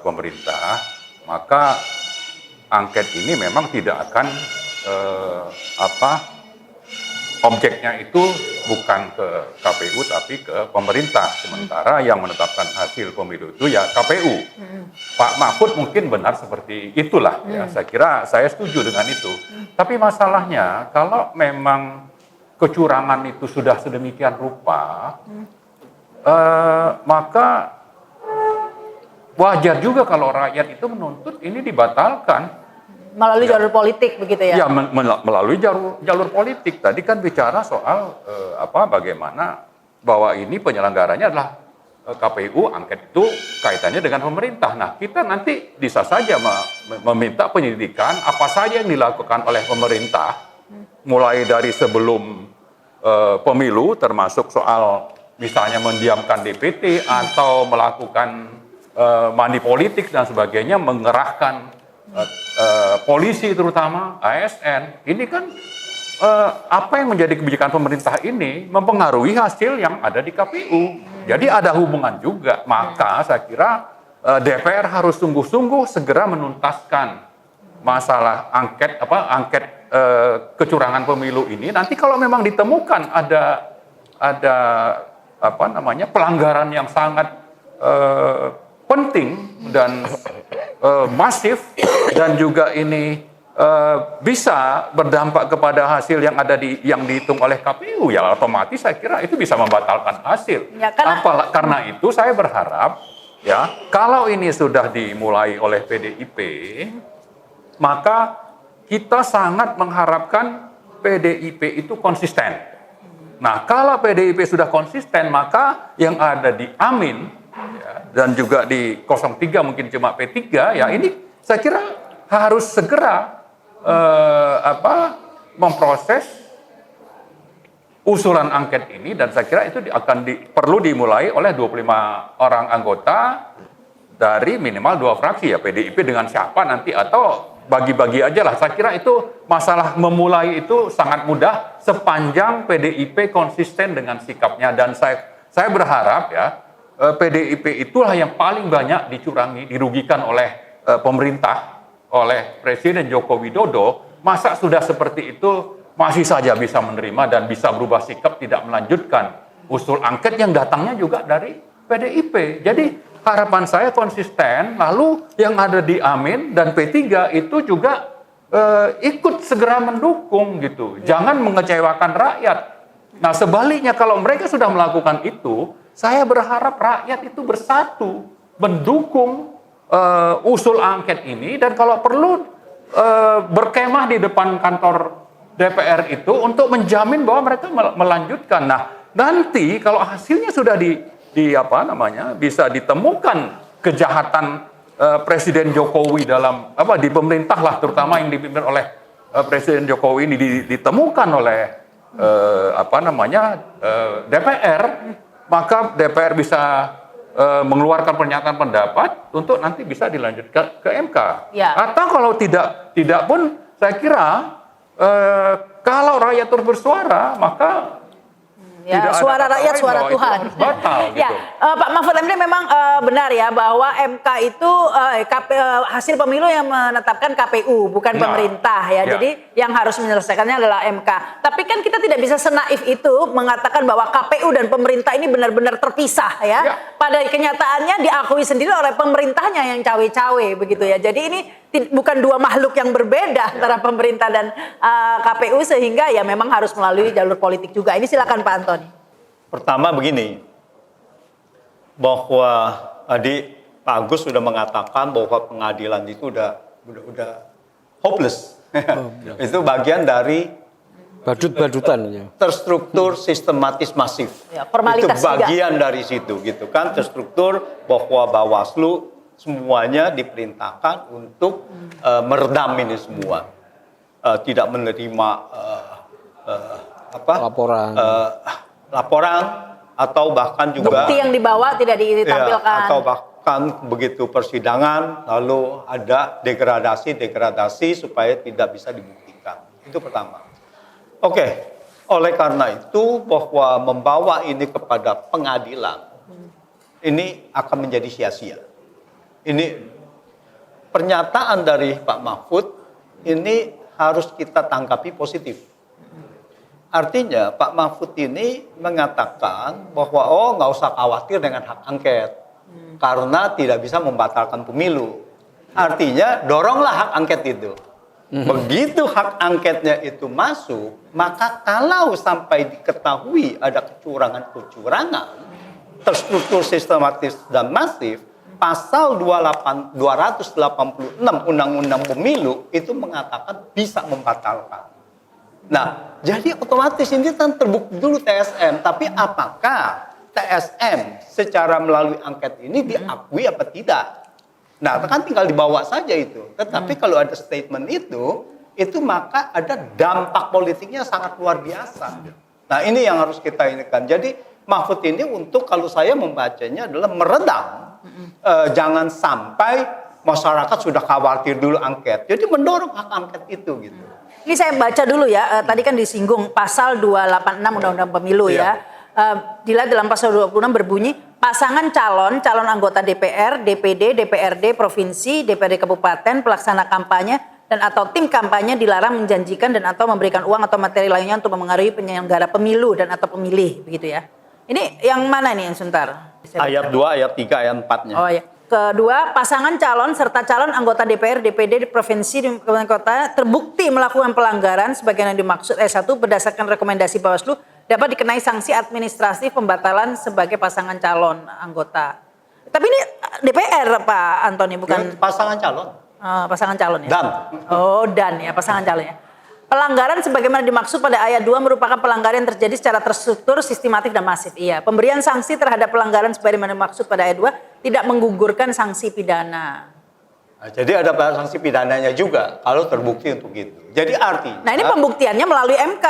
pemerintah, maka angket ini memang tidak akan objeknya itu bukan ke KPU tapi ke pemerintah. Sementara yang menetapkan hasil pemilu itu ya KPU. Pak Mahfud mungkin benar seperti itulah ya. Saya kira saya setuju dengan itu. Tapi masalahnya kalau memang kecurangan itu sudah sedemikian rupa, maka wajar juga kalau rakyat itu menuntut ini dibatalkan. Melalui jalur politik begitu ya? Ya, melalui jalur politik. Tadi kan bicara soal bagaimana bahwa ini penyelenggaranya adalah KPU, angket itu kaitannya dengan pemerintah. Nah, kita nanti bisa saja meminta penyelidikan apa saja yang dilakukan oleh pemerintah, mulai dari sebelum pemilu, termasuk soal misalnya mendiamkan DPT atau melakukan money politik dan sebagainya, mengerahkan polisi terutama ASN. Ini kan apa yang menjadi kebijakan pemerintah ini mempengaruhi hasil yang ada di KPU. Jadi ada hubungan juga. Maka saya kira DPR harus sungguh-sungguh segera menuntaskan masalah angket kecurangan pemilu ini. Nanti kalau memang ditemukan ada pelanggaran yang sangat penting dan masif dan juga ini bisa berdampak kepada hasil yang dihitung oleh KPU, ya otomatis saya kira itu bisa membatalkan hasil. Ya, karena itu saya berharap ya kalau ini sudah dimulai oleh PDIP, maka kita sangat mengharapkan PDIP itu konsisten. Nah, kalau PDIP sudah konsisten, maka yang ada di Amin ya, dan juga di 03 mungkin cuma P3 ya, ini saya kira harus segera memproses usulan angket ini, dan saya kira itu perlu dimulai oleh 25 orang anggota dari minimal 2 fraksi ya, PDIP dengan siapa nanti, atau bagi-bagi aja lah. Saya kira itu masalah memulai itu sangat mudah sepanjang PDIP konsisten dengan sikapnya, dan saya berharap ya PDIP itulah yang paling banyak dicurangi, dirugikan oleh pemerintah, oleh Presiden Joko Widodo. Masa sudah seperti itu masih saja bisa menerima dan bisa berubah sikap, tidak melanjutkan usul angket yang datangnya juga dari PDIP. Jadi harapan saya konsisten, lalu yang ada di Amin dan P3 itu juga ikut segera mendukung gitu. Jangan mengecewakan rakyat. Nah, sebaliknya kalau mereka sudah melakukan itu, saya berharap rakyat itu bersatu mendukung usul angket ini, dan kalau perlu berkemah di depan kantor DPR itu untuk menjamin bahwa mereka melanjutkan. Nah, nanti kalau hasilnya sudah bisa ditemukan kejahatan Presiden Jokowi di pemerintah lah, terutama yang dipimpin oleh Presiden Jokowi ini ditemukan oleh DPR, maka DPR bisa mengeluarkan pernyataan pendapat untuk nanti bisa dilanjutkan ke MK. Ya. Atau kalau tidak pun saya kira kalau rakyat terus bersuara, maka ya, suara rakyat, suara Tuhan. Batal, gitu. Ya, Pak Mahfud MD memang benar ya bahwa MK itu hasil pemilu yang menetapkan KPU, bukan pemerintah ya. Jadi yang harus menyelesaikannya adalah MK. Tapi kan kita tidak bisa senaif itu mengatakan bahwa KPU dan pemerintah ini benar-benar terpisah ya. Pada kenyataannya diakui sendiri oleh pemerintahnya yang cawe-cawe begitu ya. Jadi ini bukan dua makhluk yang berbeda antara pemerintah dan KPU, sehingga ya memang harus melalui jalur politik juga. Ini silakan Pak Antoni. Pertama begini, bahwa tadi Pak Agus sudah mengatakan bahwa pengadilan itu udah hopeless. Itu bagian dari badut-badutan ya. Terstruktur sistematis masif. Ya, formalitas itu bagian juga dari situ gitu kan, terstruktur bahwa Bawaslu semuanya diperintahkan untuk meredam ini semua, tidak menerima laporan atau bahkan juga bukti yang dibawa tidak ditampilkan, ya, atau bahkan begitu persidangan lalu ada degradasi supaya tidak bisa dibuktikan. Itu pertama. Oke, oleh karena itu bahwa membawa ini kepada pengadilan ini akan menjadi sia-sia. Ini pernyataan dari Pak Mahfud ini harus kita tanggapi positif. Artinya Pak Mahfud ini mengatakan bahwa nggak usah khawatir dengan hak angket karena tidak bisa membatalkan pemilu. Artinya doronglah hak angket itu. Begitu hak angketnya itu masuk, maka kalau sampai diketahui ada kecurangan, terstruktur sistematis dan masif, pasal 286 Undang-Undang Pemilu itu mengatakan bisa membatalkan. Nah, jadi otomatis ini kan terbukti dulu TSM, tapi apakah TSM secara melalui angket ini diakui apa tidak? Nah, kan tinggal dibawa saja itu. Tetapi kalau ada statement itu maka ada dampak politiknya sangat luar biasa. Nah, ini yang harus kita inikan. Jadi Mahfud ini untuk kalau saya membacanya adalah meredam. Jangan sampai masyarakat sudah khawatir dulu angket. Jadi mendorong hak angket itu gitu. Ini saya baca dulu ya. Tadi kan disinggung pasal 286 Undang-Undang Pemilu ya. Dilihat dalam pasal 26 berbunyi, pasangan calon anggota DPR, DPD, DPRD provinsi, DPRD kabupaten, pelaksana kampanye dan atau tim kampanye dilarang menjanjikan dan atau memberikan uang atau materi lainnya untuk memengaruhi penyelenggara pemilu dan atau pemilih begitu ya. Ini yang mana nih yang sebentar? Ayat 2, ayat 3, ayat 4-nya. Oh ya. Kedua, pasangan calon serta calon anggota DPR, DPD di provinsi di kabupaten kota terbukti melakukan pelanggaran sebagaimana dimaksud ayat 1 berdasarkan rekomendasi Bawaslu dapat dikenai sanksi administratif pembatalan sebagai pasangan calon anggota. Tapi ini DPR Pak Antoni, bukan Pasangan calon. pasangan calon ya? Dan. Oh, dan ya, pasangan calon ya. Pelanggaran sebagaimana dimaksud pada ayat 2 merupakan pelanggaran yang terjadi secara terstruktur, sistematik, dan masif. Iya, pemberian sanksi terhadap pelanggaran sebagaimana dimaksud pada ayat 2 tidak menggugurkan sanksi pidana. Nah, jadi ada sanksi pidananya juga kalau terbukti untuk itu. Jadi artinya. Nah, ini pembuktiannya melalui MK.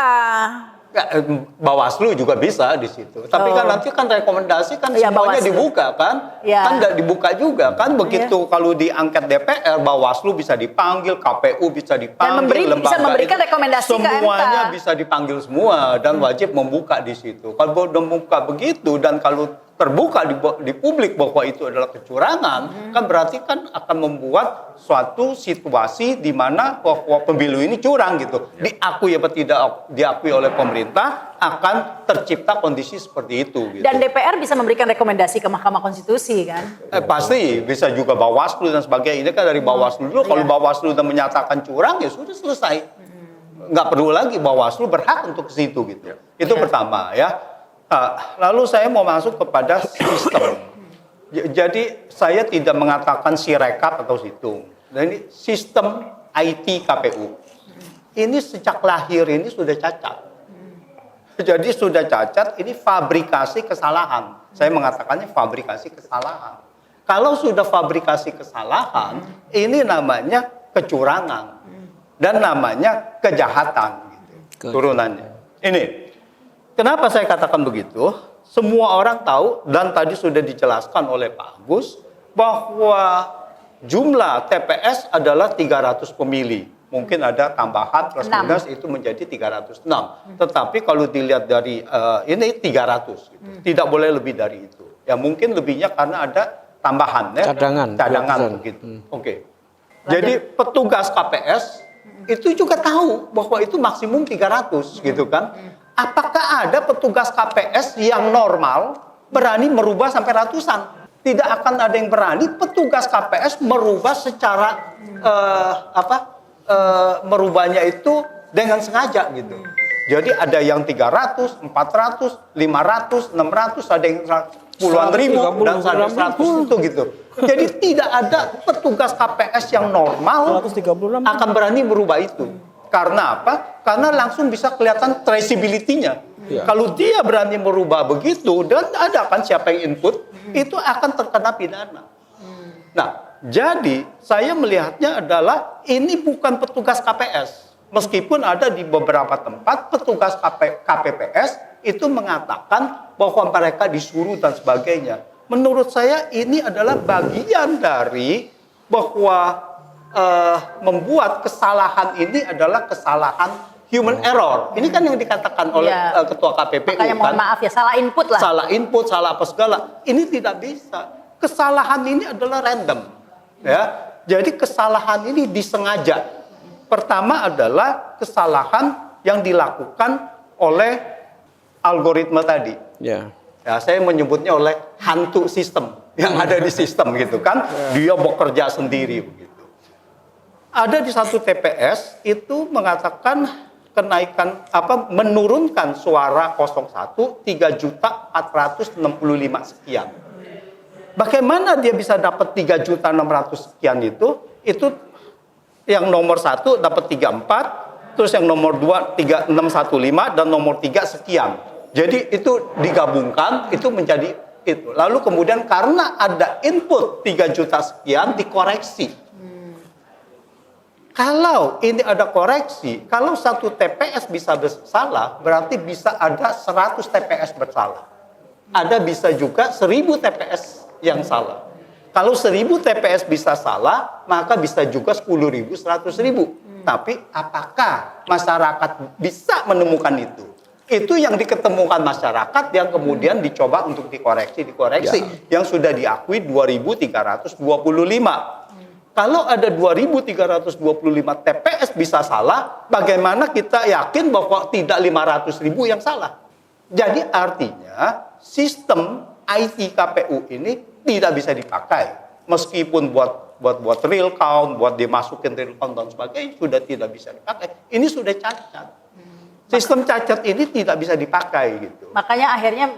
Bawaslu juga bisa di situ. Tapi kan nanti kan rekomendasi kan Ya, semuanya Bawaslu. dibuka kan? Ya. Kan nggak dibuka juga kan? Begitu kalau diangket DPR, Bawaslu bisa dipanggil, KPU bisa dipanggil, Dan bisa memberikan itu rekomendasi ke MK. semuanya bisa dipanggil semua dan wajib membuka di situ. Kalau udah membuka begitu dan kalau terbuka di publik bahwa itu adalah kecurangan, kan berarti kan akan membuat suatu situasi di mana bahwa pemilu ini curang gitu. Diakui atau tidak diakui oleh pemerintah, akan tercipta kondisi seperti itu. Gitu. Dan DPR bisa memberikan rekomendasi ke Mahkamah Konstitusi kan? Pasti bisa juga Bawaslu dan sebagainya. Ini kan dari Bawaslu dulu. Kalau Bawaslu udah menyatakan curang ya sudah selesai. Nggak perlu lagi Bawaslu berhak untuk ke situ gitu. Itu pertama ya. Lalu saya mau masuk kepada sistem. Jadi saya tidak mengatakan sirekap atau situng. Dan ini sistem IT KPU. Ini sejak lahir ini sudah cacat. Jadi sudah cacat, ini fabrikasi kesalahan. Saya mengatakannya fabrikasi kesalahan. Kalau sudah fabrikasi kesalahan, ini namanya kecurangan. Dan namanya kejahatan. Gitu, turunannya. Ini. Kenapa saya katakan begitu? Semua orang tahu dan tadi sudah dijelaskan oleh Pak Agus bahwa jumlah TPS adalah 300 pemilih. Mungkin ada tambahan plus minus itu menjadi 306. Tetapi kalau dilihat dari ini 300 gitu. Tidak boleh lebih dari itu. Ya mungkin lebihnya karena ada tambahan ya. Cadangan begitu. Oke. Jadi petugas KPS itu juga tahu bahwa itu maksimum 300 gitu kan. Apakah ada petugas KPS yang normal berani merubah sampai ratusan? Tidak akan ada yang berani petugas KPS merubah secara merubahnya itu dengan sengaja gitu. Jadi ada yang 300, 400, 500, 600, ada yang puluhan ribu dan 100 itu gitu. Jadi tidak ada petugas KPS yang normal akan berani merubah itu. Karena apa? Karena langsung bisa kelihatan traceability-nya. Ya. Kalau dia berani merubah begitu dan ada kan siapa yang input, itu akan terkena pidana. Nah, jadi saya melihatnya adalah ini bukan petugas KPS. Meskipun ada di beberapa tempat petugas KPPS itu mengatakan bahwa mereka disuruh dan sebagainya. Menurut saya ini adalah bagian dari bahwa membuat kesalahan ini adalah kesalahan human error. Ini kan yang dikatakan oleh ketua KPPU. Makanya mohon maaf ya, salah input lah. Salah input, salah apa segala. Ini tidak bisa. Kesalahan ini adalah random. Ya, jadi kesalahan ini disengaja. Pertama adalah kesalahan yang dilakukan oleh algoritma tadi. Ya, saya menyebutnya oleh hantu sistem yang ada di sistem gitu kan. Dia bekerja sendiri begitu. Ada di satu TPS itu mengatakan kenaikan menurunkan suara 01 3.465 sekian. Bagaimana dia bisa dapat 3.600 sekian itu? Itu yang nomor 1 dapat 34, terus yang nomor 2 3615 dan nomor 3 sekian. Jadi itu digabungkan itu menjadi itu. Lalu kemudian karena ada input 3 juta sekian dikoreksi. Kalau ini ada koreksi, kalau satu TPS bisa bersalah, berarti bisa ada 100 TPS bersalah. Ada bisa juga 1000 TPS yang salah. Kalau 1000 TPS bisa salah, maka bisa juga 10.000, 100.000. Tapi apakah masyarakat bisa menemukan itu? Itu yang diketemukan masyarakat yang kemudian dicoba untuk dikoreksi. Yang sudah diakui 2.325. Kalau ada 2.325 TPS bisa salah, bagaimana kita yakin bahwa tidak 500.000 yang salah? Jadi artinya sistem IT KPU ini tidak bisa dipakai. meskipun buat real count, buat dimasukin real count dan sebagainya sudah tidak bisa dipakai. Ini sudah cacat. Sistem cacat ini tidak bisa dipakai gitu. Makanya akhirnya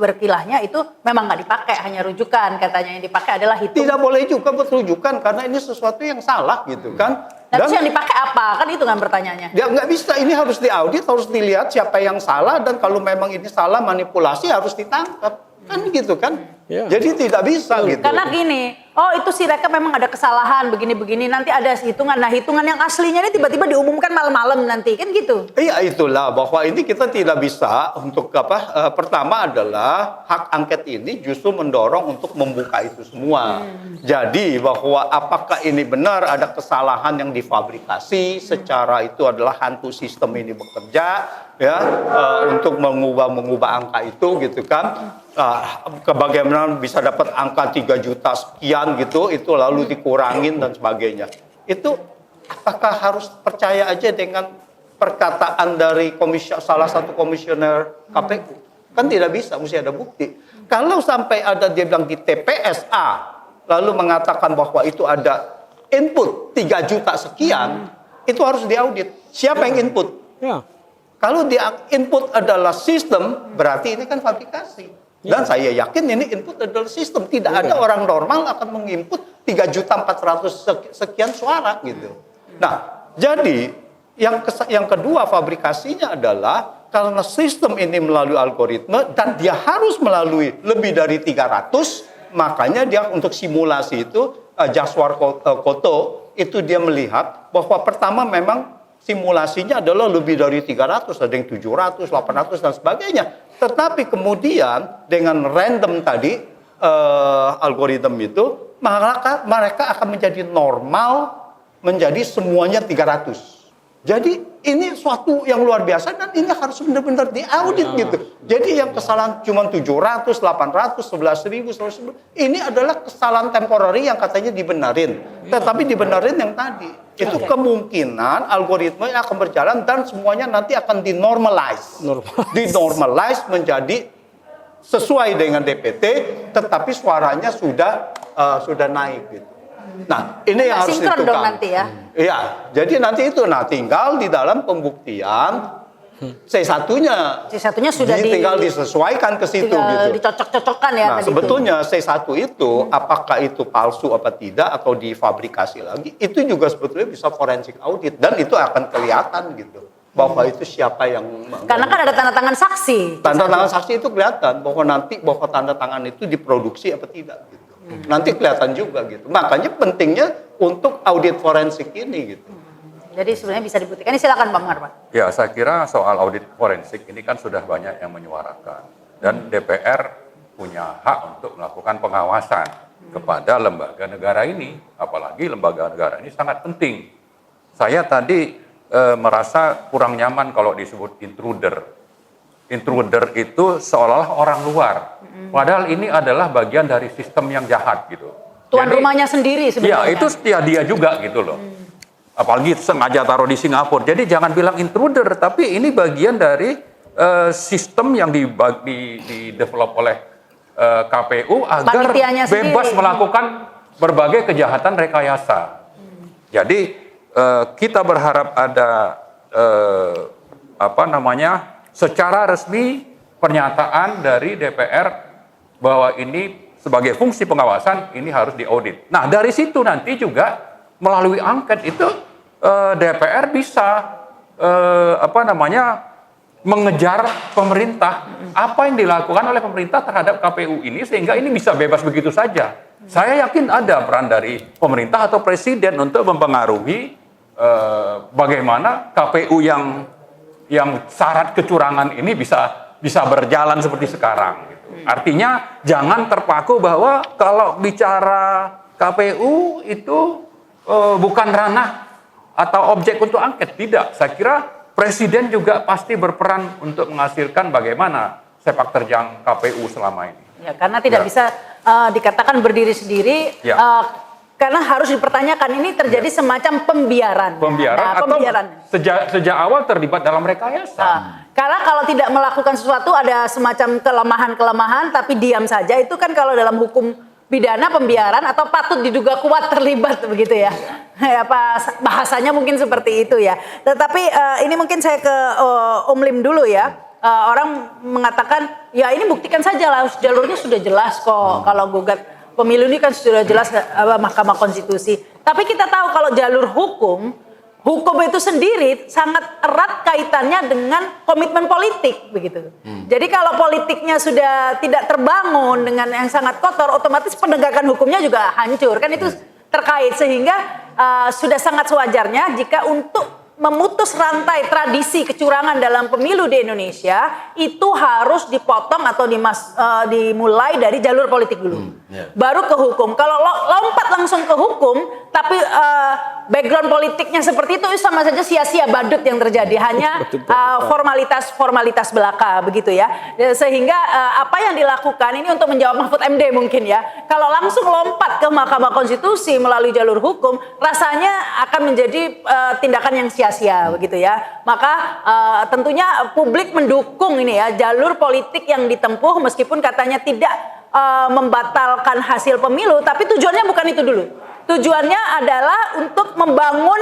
berkilahnya itu memang nggak dipakai, hanya rujukan katanya, yang dipakai adalah hitung. Tidak boleh juga buat rujukan karena ini sesuatu yang salah gitu kan. Nah, terus yang dipakai apa? Kan itu kan pertanyaannya. Ya nggak bisa, ini harus diaudit, harus dilihat siapa yang salah dan kalau memang ini salah manipulasi harus ditangkap. Kan gitu kan. Ya. Jadi tidak bisa gitu. Karena gini, oh itu si Rekap memang ada kesalahan begini-begini, nanti ada hitungan. Nah hitungan yang aslinya ini tiba-tiba diumumkan malam-malam nanti, kan gitu. Iya itulah bahwa ini kita tidak bisa untuk pertama adalah hak angket ini justru mendorong untuk membuka itu semua. Jadi bahwa apakah ini benar ada kesalahan yang difabrikasi secara itu adalah hantu sistem ini bekerja ya untuk mengubah angka itu gitu kan. Bagaimana bisa dapat angka 3 juta sekian gitu, itu lalu dikurangin dan sebagainya. Itu apakah harus percaya aja dengan perkataan dari salah satu komisioner KPU? Kan tidak bisa, mesti ada bukti. Kalau sampai ada dia bilang di TPSA, lalu mengatakan bahwa itu ada input 3 juta sekian, itu harus diaudit. Siapa yang input? Ya. Kalau dia input adalah sistem, berarti ini kan fabrikasi. Dan saya yakin ini input adalah sistem. Tidak ada orang normal akan menginput 3.400.000 sekian suara gitu. Nah, jadi yang kedua fabrikasinya adalah karena sistem ini melalui algoritma dan dia harus melalui lebih dari 300, makanya dia untuk simulasi itu Jaswar Koto itu dia melihat bahwa pertama memang simulasinya adalah lebih dari 300, ada yang 700, 800 dan sebagainya. Tetapi kemudian dengan random tadi algoritma itu mereka akan menjadi normal menjadi semuanya 300. Jadi ini suatu yang luar biasa dan ini harus benar-benar diaudit gitu. Jadi yang kesalahan cuma 700, 800, 11.000, 11.000 ini adalah kesalahan temporary yang katanya dibenarin. Tetapi dibenarin yang tadi. Itu kemungkinan algoritma yang akan berjalan dan semuanya nanti akan dinormalize. Dinormalize menjadi sesuai dengan DPT tetapi suaranya sudah naik gitu. Nah, ini yang harus sinkron dong ditentukan. nanti ya. Iya, jadi nanti itu tinggal di dalam pembuktian C1-nya. C1-nya sudah tinggal disesuaikan ke situ gitu. Dicocok-cocokkan ya. Nah, sebetulnya C1 itu apakah itu palsu apa tidak atau difabrikasi lagi, itu juga sebetulnya bisa forensik audit dan itu akan kelihatan gitu. Bahwa itu siapa yang karena kan ada tanda tangan saksi. Tanda tangan saksi itu kelihatan bahwa nanti bahwa tanda tangan itu diproduksi apa tidak gitu. Nanti kelihatan juga gitu. Makanya pentingnya untuk audit forensik ini gitu. Jadi sebenarnya bisa dibuktikan. Ini silakan Pak Mengar, Pak. Ya, saya kira soal audit forensik ini kan sudah banyak yang menyuarakan. Dan DPR punya hak untuk melakukan pengawasan kepada lembaga negara ini. Apalagi lembaga negara ini sangat penting. Saya tadi merasa kurang nyaman kalau disebut intruder. Intruder itu seolah-olah orang luar. Padahal ini adalah bagian dari sistem yang jahat gitu. Tuan rumahnya sendiri sebenarnya. Ya, itu dia juga gitu loh. Apalagi sengaja taruh di Singapura. Jadi jangan bilang intruder, tapi ini bagian dari sistem yang di-develop oleh KPU agar bebas melakukan berbagai kejahatan rekayasa. Jadi kita berharap ada secara resmi pernyataan dari DPR bahwa ini sebagai fungsi pengawasan ini harus diaudit. Nah, dari situ nanti juga melalui angket itu DPR bisa mengejar pemerintah apa yang dilakukan oleh pemerintah terhadap KPU ini sehingga ini bisa bebas begitu saja. Saya yakin ada peran dari pemerintah atau presiden untuk mempengaruhi bagaimana KPU yang syarat kecurangan ini bisa berjalan seperti sekarang. Gitu. Artinya jangan terpaku bahwa kalau bicara KPU itu bukan ranah atau objek untuk angket. Tidak, saya kira presiden juga pasti berperan untuk menghasilkan bagaimana sepak terjang KPU selama ini. Ya, karena tidak bisa dikatakan berdiri sendiri. Ya. Karena harus dipertanyakan ini terjadi semacam pembiaran. Pembiaran sejak awal terlibat dalam rekayasa. Karena kalau tidak melakukan sesuatu ada semacam kelemahan-kelemahan tapi diam saja itu kan kalau dalam hukum pidana pembiaran atau patut diduga kuat terlibat begitu ya. Apa bahasanya mungkin seperti itu ya. Tetapi ini mungkin saya ke Om Lim dulu ya. Orang mengatakan ya ini buktikan saja lah, jalurnya sudah jelas kok. Kalau gugat pemilu ini kan sudah jelas Mahkamah Konstitusi. Tapi kita tahu kalau jalur hukum itu sendiri sangat erat kaitannya dengan komitmen politik begitu. Jadi kalau politiknya sudah tidak terbangun dengan yang sangat kotor, otomatis penegakan hukumnya juga hancur. Kan itu terkait, sehingga sudah sangat sewajarnya jika untuk memutus rantai tradisi kecurangan dalam pemilu di Indonesia itu harus dipotong atau dimulai dari jalur politik dulu, baru ke hukum. Kalau lompat langsung ke hukum, tapi background politiknya seperti itu sama saja sia-sia, badut yang terjadi, hanya formalitas belaka begitu ya. Sehingga apa yang dilakukan ini untuk menjawab Mahfud MD mungkin ya. Kalau langsung lompat ke Mahkamah Konstitusi melalui jalur hukum, rasanya akan menjadi tindakan yang sia-sia begitu ya. Maka tentunya publik mendukung ini ya, jalur politik yang ditempuh meskipun katanya tidak membatalkan hasil pemilu, tapi tujuannya bukan itu dulu. Tujuannya adalah untuk membangun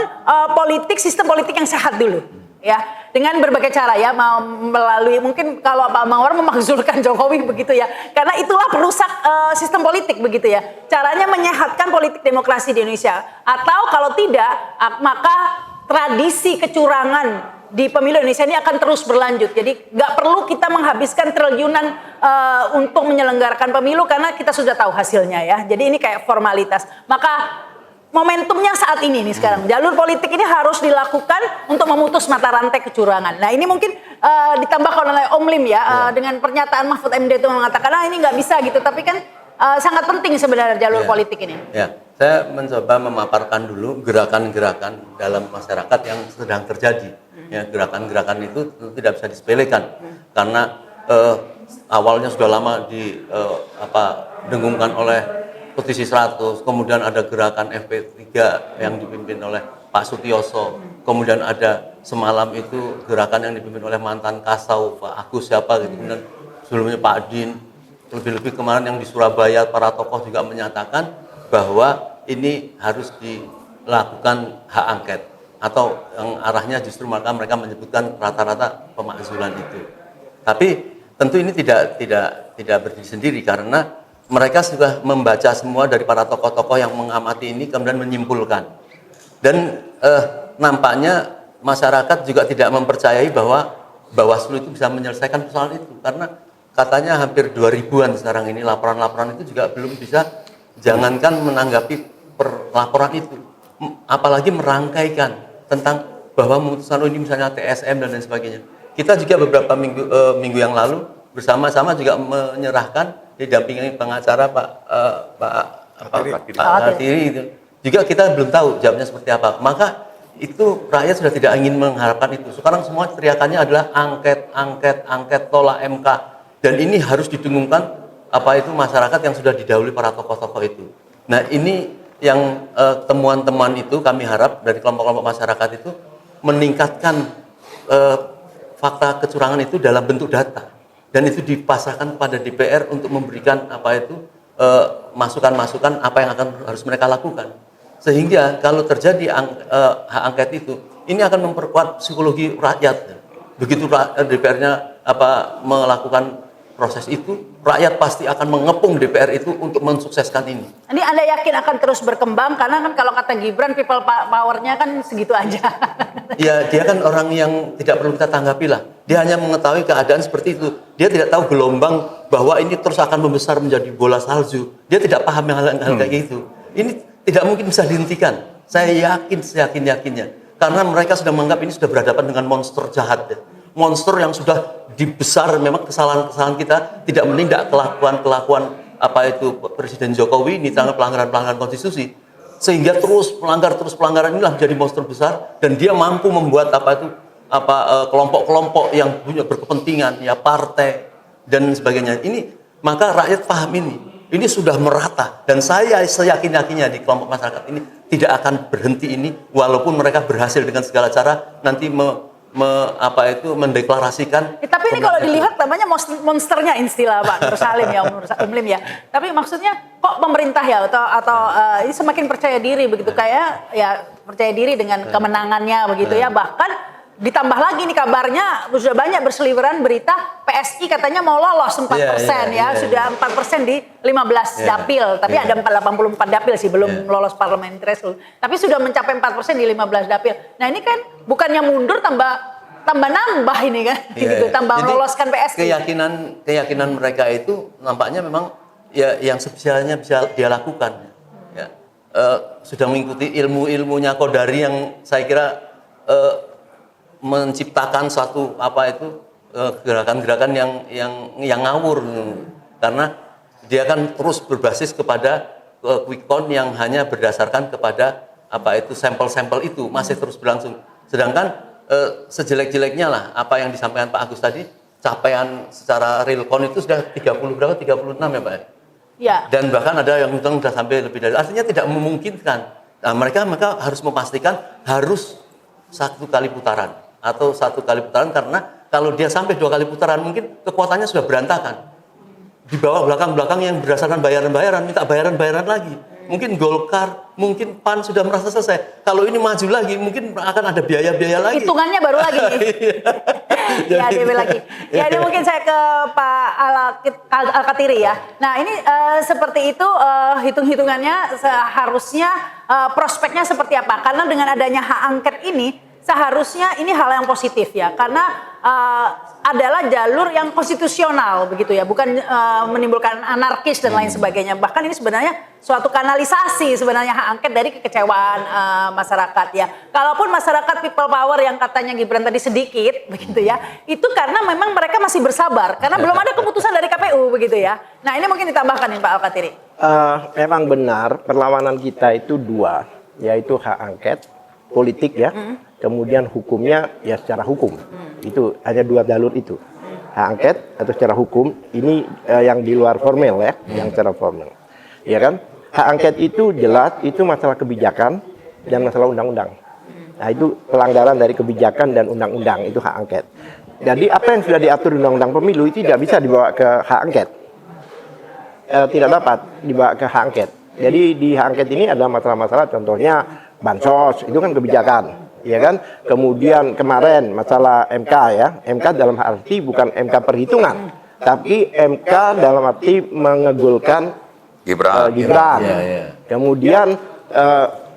sistem politik yang sehat dulu ya, dengan berbagai cara ya, melalui mungkin kalau Pak Mawar memakzulkan Jokowi begitu ya, karena itulah perusak sistem politik begitu ya, caranya menyehatkan politik demokrasi di Indonesia. Atau kalau tidak, maka tradisi kecurangan di pemilu Indonesia ini akan terus berlanjut. Jadi nggak perlu kita menghabiskan triliunan untuk menyelenggarakan pemilu karena kita sudah tahu hasilnya ya. Jadi ini kayak formalitas. Maka momentumnya saat ini nih sekarang, jalur politik ini harus dilakukan untuk memutus mata rantai kecurangan. Nah ini mungkin ditambahkan oleh Om Lim ya, dengan pernyataan Mahfud MD itu mengatakan ini nggak bisa gitu, tapi kan sangat penting sebenarnya jalur politik ini. Ya, saya mencoba memaparkan dulu gerakan-gerakan dalam masyarakat yang sedang terjadi. Ya, gerakan-gerakan itu tidak bisa disepelekan karena awalnya sudah lama didengungkan oleh petisi 100, kemudian ada gerakan FP3 yang dipimpin oleh Pak Sutioso, kemudian ada semalam itu gerakan yang dipimpin oleh mantan Kasau Pak Agus siapa gitu, kemudian sebelumnya Pak Din, lebih-lebih kemarin yang di Surabaya para tokoh juga menyatakan bahwa ini harus dilakukan hak angket, atau yang arahnya justru maka mereka menyebutkan rata-rata pemakzulan itu. Tapi tentu ini tidak berdiri sendiri karena mereka sudah membaca semua dari para tokoh-tokoh yang mengamati ini kemudian menyimpulkan. Dan nampaknya masyarakat juga tidak mempercayai bahwa Bawaslu itu bisa menyelesaikan persoalan itu karena katanya hampir 2000-an sekarang ini laporan-laporan itu juga belum bisa, jangankan menanggapi laporan itu, apalagi merangkaikan tentang bahwa memutuskan ini misalnya TSM dan lain sebagainya. Kita juga beberapa minggu yang lalu bersama-sama juga menyerahkan didampingi pengacara Pak Hatiri itu. Juga kita belum tahu jawabnya seperti apa. Maka itu rakyat sudah tidak ingin mengharapkan itu. Sekarang semua teriakannya adalah angket, tolak MK. Dan ini harus didengungkan masyarakat yang sudah didahului para tokoh-tokoh itu. Nah ini yang temuan-temuan itu kami harap dari kelompok-kelompok masyarakat itu meningkatkan fakta kecurangan itu dalam bentuk data. Dan itu dipasrahkan kepada DPR untuk memberikan masukan-masukan apa yang harus mereka lakukan. Sehingga kalau terjadi hak angket itu, ini akan memperkuat psikologi rakyat. Begitu DPR-nya melakukan proses itu, rakyat pasti akan mengepung DPR itu untuk mensukseskan ini. Ini Anda yakin akan terus berkembang? Karena kan kalau kata Gibran, people power-nya kan segitu aja. Ya, dia kan orang yang tidak perlu kita tanggapi lah. Dia hanya mengetahui keadaan seperti itu. Dia tidak tahu gelombang bahwa ini terus akan membesar menjadi bola salju. Dia tidak paham hal kayak gitu. Ini tidak mungkin bisa dihentikan. Saya yakin, seyakin-yakinnya. Karena mereka sudah menganggap ini sudah berhadapan dengan monster jahat. Ya. Monster yang sudah dibesar, memang kesalahan-kesalahan kita tidak menindak kelakuan Presiden Jokowi ini tentang pelanggaran konstitusi, sehingga terus pelanggaran inilah menjadi monster besar dan dia mampu membuat kelompok-kelompok yang punya berkepentingan ya partai dan sebagainya. Ini maka rakyat paham ini sudah merata dan saya seyakin-yakinnya di kelompok masyarakat ini tidak akan berhenti ini walaupun mereka berhasil dengan segala cara nanti mendeklarasikan. Tapi ini kalau dilihat namanya monsternya istilah Pak Nur Salim ya, Umlim ya. Tapi maksudnya kok pemerintah ya atau ini semakin percaya diri begitu, kayak ya percaya diri dengan kemenangannya begitu ya. Bahkan ditambah lagi nih kabarnya sudah banyak berseliweran berita PSI katanya mau lolos 4% sudah 4% di 15 dapil, tapi ada 84 dapil sih belum lolos parliamentary threshold, tapi sudah mencapai 4% di 15 dapil. Nah ini kan bukannya mundur tambah nambah ini kan, gitu, tambah meloloskan PSI. Keyakinan mereka itu nampaknya memang ya yang sebisanya bisa dia lakukan. Ya. Sudah mengikuti ilmunya Qodari yang saya kira menciptakan suatu gerakan-gerakan yang ngawur, karena dia kan terus berbasis kepada quick count yang hanya berdasarkan kepada sampel-sampel itu masih terus berlangsung. Sedangkan sejelek-jeleknya lah apa yang disampaikan Pak Agus tadi, capaian secara real count itu sudah 36 ya Pak. Ya. Dan bahkan ada yang sudah sampai lebih dari, artinya tidak memungkinkan. Nah, mereka harus memastikan harus 1 kali putaran atau 1 kali putaran, karena kalau dia sampai 2 kali putaran mungkin kekuatannya sudah berantakan. Di bawah belakang yang berdasarkan bayaran-bayaran, minta bayaran-bayaran lagi. Mungkin Golkar, mungkin PAN sudah merasa selesai. Kalau ini maju lagi, mungkin akan ada biaya-biaya lagi. Hitungannya baru lagi nih. Ya, DB lagi. Ya, ini mungkin saya ke Pak Al-Katiri ya. Nah, ini seperti itu hitung-hitungannya seharusnya prospeknya seperti apa? Karena dengan adanya hak angket ini, seharusnya ini hal yang positif ya, karena adalah jalur yang konstitusional begitu ya, bukan menimbulkan anarkis dan lain sebagainya. Bahkan ini sebenarnya suatu kanalisasi sebenarnya hak angket dari kekecewaan masyarakat ya. Kalaupun masyarakat people power yang katanya Gibran tadi sedikit begitu ya, itu karena memang mereka masih bersabar karena belum ada keputusan dari KPU begitu ya. Nah ini mungkin ditambahkan nih Pak Al-Katiri. Memang benar perlawanan kita itu 2, yaitu hak angket politik ya, kemudian hukumnya ya secara hukum. Itu hanya 2 jalur itu, hak angket atau secara hukum. Ini yang di luar formal ya, yang secara formal ya kan. Hak angket itu jelas itu masalah kebijakan dan masalah undang-undang. Nah itu pelanggaran dari kebijakan dan undang-undang, itu hak angket. Jadi apa yang sudah diatur undang-undang pemilu itu tidak bisa dibawa ke hak angket, tidak dapat dibawa ke hak angket. Jadi di hak angket ini ada masalah-masalah, contohnya bansos, itu kan kebijakan, ya kan. Kemudian kemarin masalah MK ya, MK dalam arti bukan MK perhitungan, tapi MK dalam arti mengegulkan Gibran. Kemudian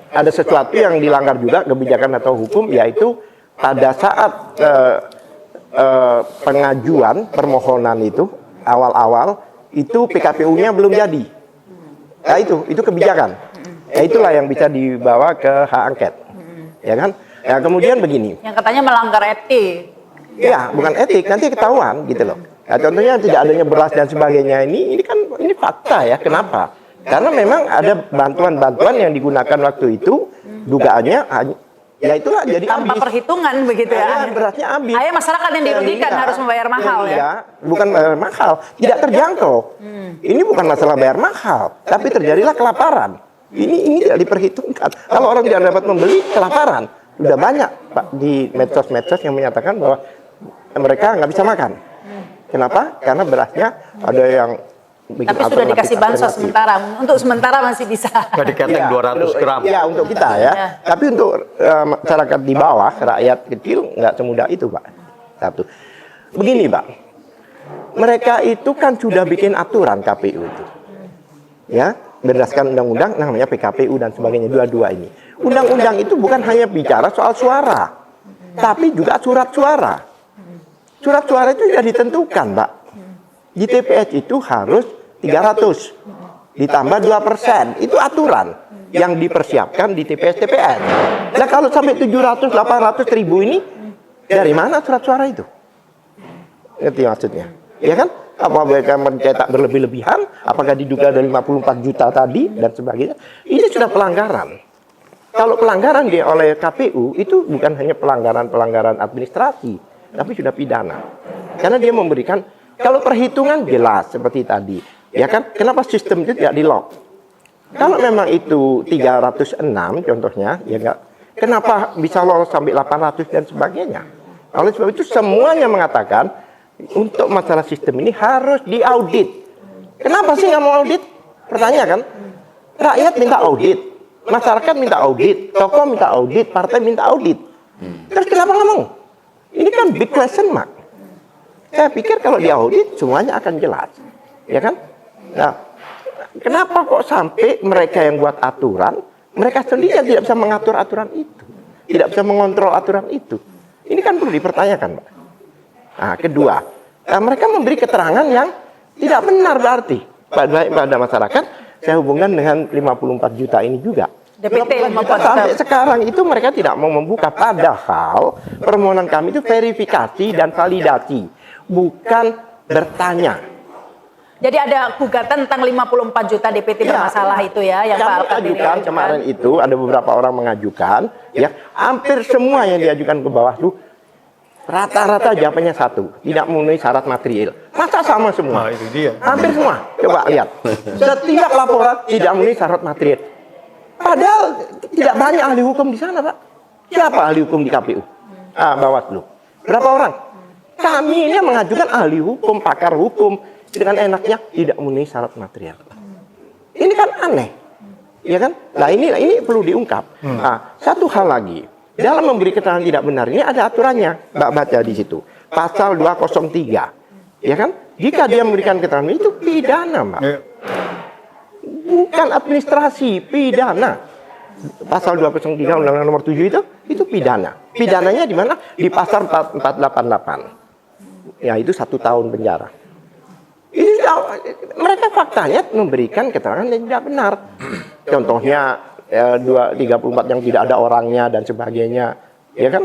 ada sesuatu yang dilanggar juga kebijakan atau hukum, yaitu pada saat pengajuan permohonan itu awal-awal itu PKPU-nya belum jadi. Nah itu kebijakan. Ya itulah yang bisa dibawa ke hak angket, ya kan? Ya kemudian begini. Yang katanya melanggar etik. Ya bukan etik, nanti ketahuan gitu loh. Nah, contohnya tidak adanya beras dan sebagainya ini kan ini fakta ya. Kenapa? Karena memang ada bantuan-bantuan yang digunakan waktu itu, dugaannya ya itulah jadi tanpa habis. Perhitungan begitu ya. Berasnya habis. Akhirnya masyarakat yang dirugikan harus membayar mahal ya. Bukan bayar mahal, tidak terjangkau. Ini bukan masalah bayar mahal, tapi terjadilah kelaparan. Ini tidak diperhitungkan. Kalau orang tidak dapat membeli, kelaparan. Sudah banyak Pak di medsos-medsos yang menyatakan bahwa mereka nggak bisa makan. Kenapa? Karena berasnya ada yang bikin. Tapi sudah dikasih bansos sementara. Untuk sementara masih bisa. Nggak diketek 200 gram. Ya untuk kita ya. Tapi untuk masyarakat di bawah, rakyat kecil nggak semudah itu Pak. Satu. Begini Pak. Mereka itu kan sudah bikin aturan KPU itu. Ya, berdasarkan undang-undang namanya PKPU dan sebagainya, dua-dua ini. Undang-undang itu bukan hanya bicara soal suara, tapi juga surat suara. Surat suara itu sudah ditentukan, Pak. Di TPS itu harus 300 ditambah 2%. Itu aturan yang dipersiapkan di TPS-TPS. Nah, kalau sampai 700, 800 ribu ini dari mana surat suara itu? Ngerti maksudnya? Ya kan? Apa mereka mencetak berlebih-lebihan? Apakah diduga dari 54 juta tadi dan sebagainya? Ini sudah pelanggaran. Kalau pelanggaran oleh KPU itu bukan hanya pelanggaran administrasi, tapi sudah pidana. Karena dia memberikan, kalau perhitungan jelas seperti tadi, ya kan? Kenapa sistem itu tidak di-lock? Kalau memang itu 306 contohnya, ya enggak. Kenapa bisa lolos sampai 800 dan sebagainya? Oleh sebab itu semuanya mengatakan untuk masalah sistem ini harus diaudit. Kenapa sih nggak mau audit? Pertanyaan kan? Rakyat minta audit, masyarakat minta audit, tokoh minta audit, partai minta audit. Terus kenapa nggak mau? Ini kan big question mark. Saya pikir kalau diaudit semuanya akan jelas, ya kan? Nah, kenapa kok sampai mereka yang buat aturan, mereka sendiri yang tidak bisa mengatur aturan itu, tidak bisa mengontrol aturan itu? Ini kan perlu dipertanyakan, Pak. Nah, kedua, mereka memberi keterangan yang tidak benar berarti pada masyarakat. Saya hubungkan dengan 54 juta ini juga. DPT 54 juta. Sampai sekarang itu mereka tidak mau membuka, padahal permohonan kami itu verifikasi dan validasi, bukan bertanya. Jadi ada gugatan tentang 54 juta DPT bermasalah itu ya yang kami Pak ajukan kemarin itu ada beberapa orang mengajukan, ya hampir semua yang diajukan ke Bawaslu rata-rata jawabannya satu, tidak memenuhi syarat material. Masa sama semua? Nah, itu dia. Hampir semua. Coba lihat. Setiap laporan tidak memenuhi syarat material. Padahal tidak banyak ahli hukum di sana, Pak. Siapa ahli hukum di KPU? Bawaslu. Berapa orang? Kami ini mengajukan ahli hukum, pakar hukum, dengan enaknya tidak memenuhi syarat material. Ini kan aneh, ya kan? Nah ini perlu diungkap. Nah, satu hal lagi, dalam memberi keterangan tidak benar ini ada aturannya, Mbak baca di situ, pasal 203, ya kan? Jika dia memberikan keterangan itu pidana, Mbak, bukan administrasi, pidana. Pasal 203 Undang-Undang Nomor 7 itu pidana. Pidananya di mana? Di pasal 488. Ya itu 1 tahun penjara. Ini mereka faktanya memberikan keterangan yang tidak benar. Contohnya 234 yang tidak ada orangnya dan sebagainya, ya kan?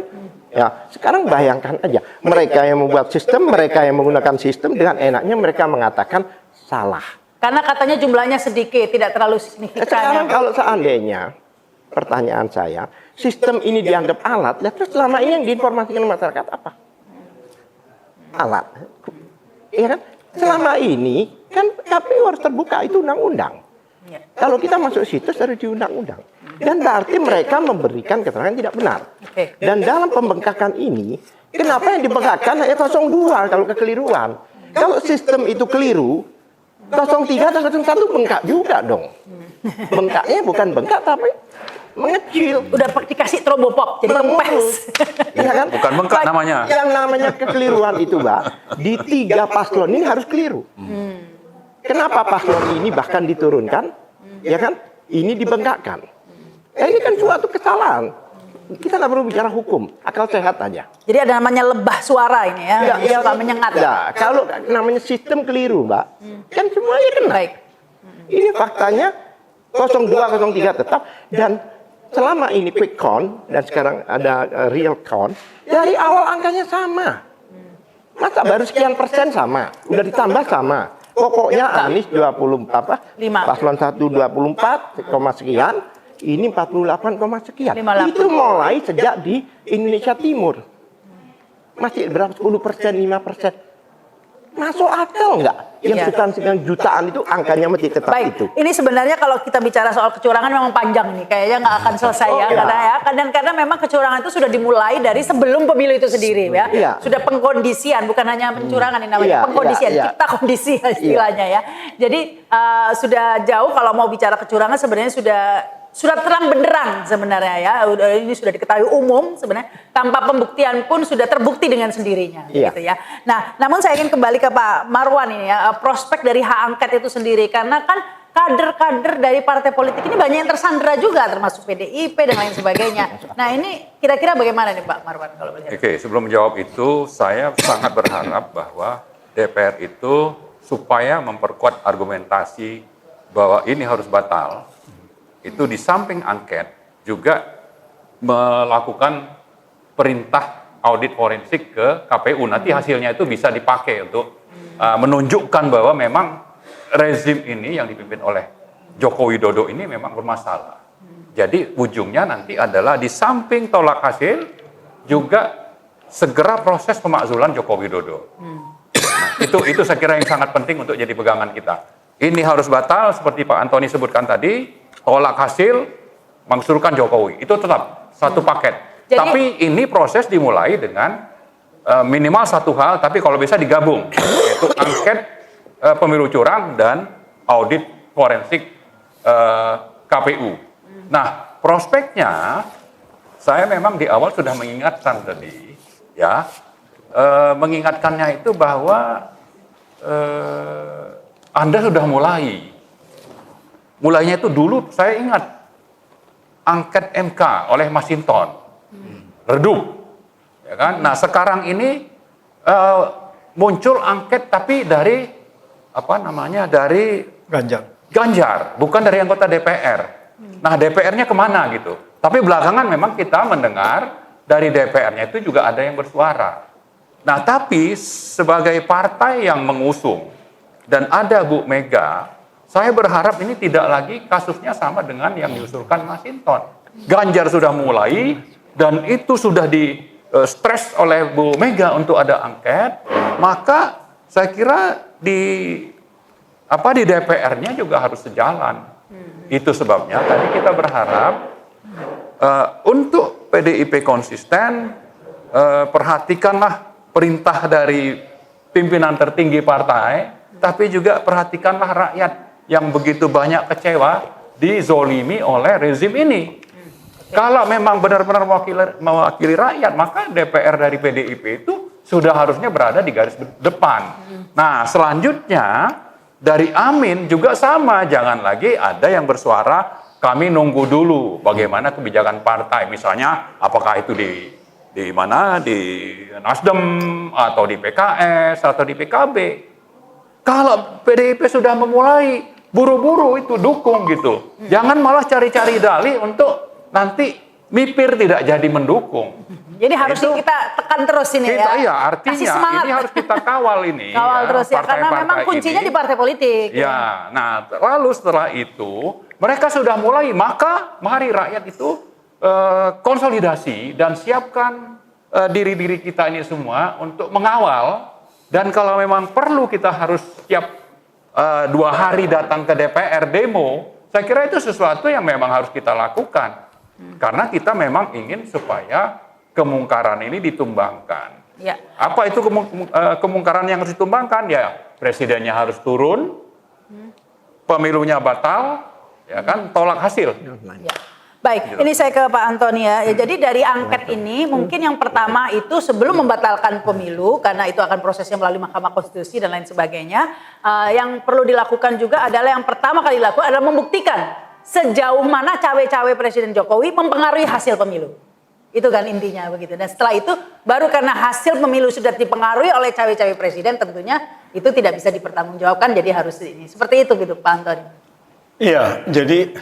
Ya, sekarang bayangkan aja, mereka yang membuat sistem, mereka yang menggunakan sistem dengan enaknya mereka mengatakan salah. Karena katanya jumlahnya sedikit, tidak terlalu signifikan. Sekarang kalau seandainya, pertanyaan saya, sistem ini dianggap alat, ya terus selama ini yang diinformasikan masyarakat apa? Alat, ya kan? Selama ini kan KPU harus terbuka, itu undang-undang. Ya. Kalau kita masuk situs harus di undang-undang. Dan berarti mereka memberikan keterangan tidak benar. Oke. Dan dalam pembengkakan ini, kenapa yang dibengkakkan hanya 02 kalau kekeliruan? Kalau sistem itu keliru, 03 dan 01 bengkak juga dong. Bengkaknya bukan bengkak tapi mengecil. Udah dikasih trombopop, jadi kempes. Iya kan? Bukan bengkak namanya. Yang namanya kekeliruan itu, Mbak, di 3 paslon ini harus keliru. Kenapa paslon ini bahkan diturunkan? Ya kan? Ini dibengkakkan. Ini kan suatu kesalahan. Kita nggak perlu bicara hukum, akal sehat aja. Jadi ada namanya lebah suara ini ya, yang suka menyengat. Ya, kalau namanya sistem keliru, Mbak, kan semuanya kena. Baik. Ini faktanya 02, 03 tetap, dan selama ini quick count dan sekarang ada real count, dari awal angkanya sama. Masa baru sekian persen sama, udah ditambah sama. Pokoknya Anies 5. paslon 1 24, sekian, ini 48, sekian. 58. Itu mulai sejak di Indonesia Timur. Masih berapa? 10%, 5%. Masuk akal nggak? Yang Iya. sekian jutaan itu angkanya masih tetap Baik, itu. ini sebenarnya kalau kita bicara soal kecurangan memang panjang nih, kayaknya nggak akan selesai ya, karena memang kecurangan itu sudah dimulai dari sebelum pemilu itu sendiri ya, Iya. sudah pengkondisian, bukan hanya pencurangan ini namanya, Iya, pengkondisian, iya. cipta kondisi istilahnya ya. Jadi sudah jauh kalau mau bicara kecurangan sebenarnya sudah terang benderang sebenarnya ya, ini sudah diketahui umum sebenarnya, tanpa pembuktian pun sudah terbukti dengan sendirinya, Iya. gitu ya. Nah, namun saya ingin kembali ke Pak Marwan ini ya, prospek dari hak angket itu sendiri, karena kan kader-kader dari partai politik ini banyak yang tersandera juga, termasuk PDIP dan lain sebagainya. Nah, ini kira-kira bagaimana nih Pak Marwan kalau melihat? Oke, sebelum menjawab itu, saya sangat berharap bahwa DPR itu supaya memperkuat argumentasi bahwa ini harus batal, itu di samping angket juga melakukan perintah audit forensik ke KPU. Nanti hasilnya itu bisa dipakai untuk menunjukkan bahwa memang rezim ini yang dipimpin oleh Joko Widodo ini memang bermasalah. Jadi ujungnya nanti adalah di samping tolak hasil juga segera proses pemakzulan Joko Widodo. Nah, itu saya kira yang sangat penting untuk jadi pegangan kita. Ini harus batal seperti Pak Antoni sebutkan tadi. Tolak hasil, maksulkan Jokowi. Itu tetap satu paket. Jadi, tapi ini proses dimulai dengan minimal satu hal, tapi kalau bisa digabung, yaitu angket pemilu curang dan audit forensik KPU. Nah, prospeknya saya memang di awal sudah mengingatkan tadi, ya, mengingatkannya itu bahwa Anda sudah mulainya itu dulu saya ingat angket MK oleh Masinton, redup. Ya kan? Nah, sekarang ini muncul angket tapi dari dari Ganjar, bukan dari anggota DPR. Nah, DPR-nya kemana gitu? Tapi belakangan memang kita mendengar dari DPR-nya itu juga ada yang bersuara. Nah, tapi sebagai partai yang mengusung dan ada Bu Mega, saya berharap ini tidak lagi kasusnya sama dengan yang diusulkan Masinton. Ganjar sudah mulai dan itu sudah stres oleh Bu Mega untuk ada angket, maka saya kira di DPR-nya juga harus sejalan. Itu sebabnya tadi kita berharap untuk PDIP konsisten, perhatikanlah perintah dari pimpinan tertinggi partai, tapi juga perhatikanlah rakyat yang begitu banyak kecewa dizolimi oleh rezim ini. Kalau memang benar-benar mewakili rakyat, maka DPR dari PDIP itu sudah harusnya berada di garis depan. Nah, selanjutnya dari Amin juga sama, jangan lagi ada yang bersuara kami nunggu dulu bagaimana kebijakan partai, misalnya apakah itu di Nasdem atau di PKS atau di PKB. Kalau PDIP sudah memulai, buru-buru itu dukung gitu. Jangan malah cari-cari dalih untuk nanti mipir tidak jadi mendukung. Jadi harus kita tekan terus ini ya. Iya, artinya ini harus kita kawal ini. Kawal ya, terus ya, karena memang kuncinya di partai politik. Ya, nah lalu setelah itu mereka sudah mulai, maka mari rakyat itu konsolidasi dan siapkan diri-diri kita ini semua untuk mengawal. Dan kalau memang perlu kita harus siap 2 hari datang ke DPR demo, saya kira itu sesuatu yang memang harus kita lakukan. Karena kita memang ingin supaya kemungkaran ini ditumbangkan. Ya. Apa itu kemungkaran yang harus ditumbangkan? Ya, presidennya harus turun, pemilunya batal, ya kan, tolak hasil. Ya. Baik, ini saya ke Pak Antoni ya. Jadi dari angket ini mungkin yang pertama itu sebelum membatalkan pemilu, karena itu akan prosesnya melalui Mahkamah Konstitusi dan lain sebagainya, yang perlu dilakukan juga adalah yang pertama kali dilakukan adalah membuktikan sejauh mana cawe-cawe Presiden Jokowi mempengaruhi hasil pemilu. Itu kan intinya begitu. Dan setelah itu baru karena hasil pemilu sudah dipengaruhi oleh cawe-cawe presiden, tentunya itu tidak bisa dipertanggungjawabkan, jadi harus ini. Seperti itu gitu Pak Antoni. Iya, jadi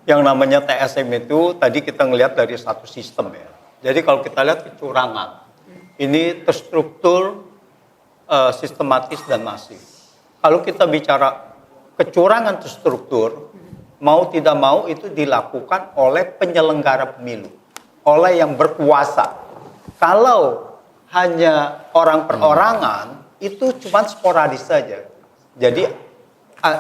yang namanya TSM itu tadi kita ngelihat dari satu sistem ya. Jadi kalau kita lihat kecurangan, ini terstruktur, sistematis dan masif. Kalau kita bicara kecurangan terstruktur, mau tidak mau itu dilakukan oleh penyelenggara pemilu, oleh yang berkuasa. Kalau hanya orang perorangan, itu cuma sporadis saja. Jadi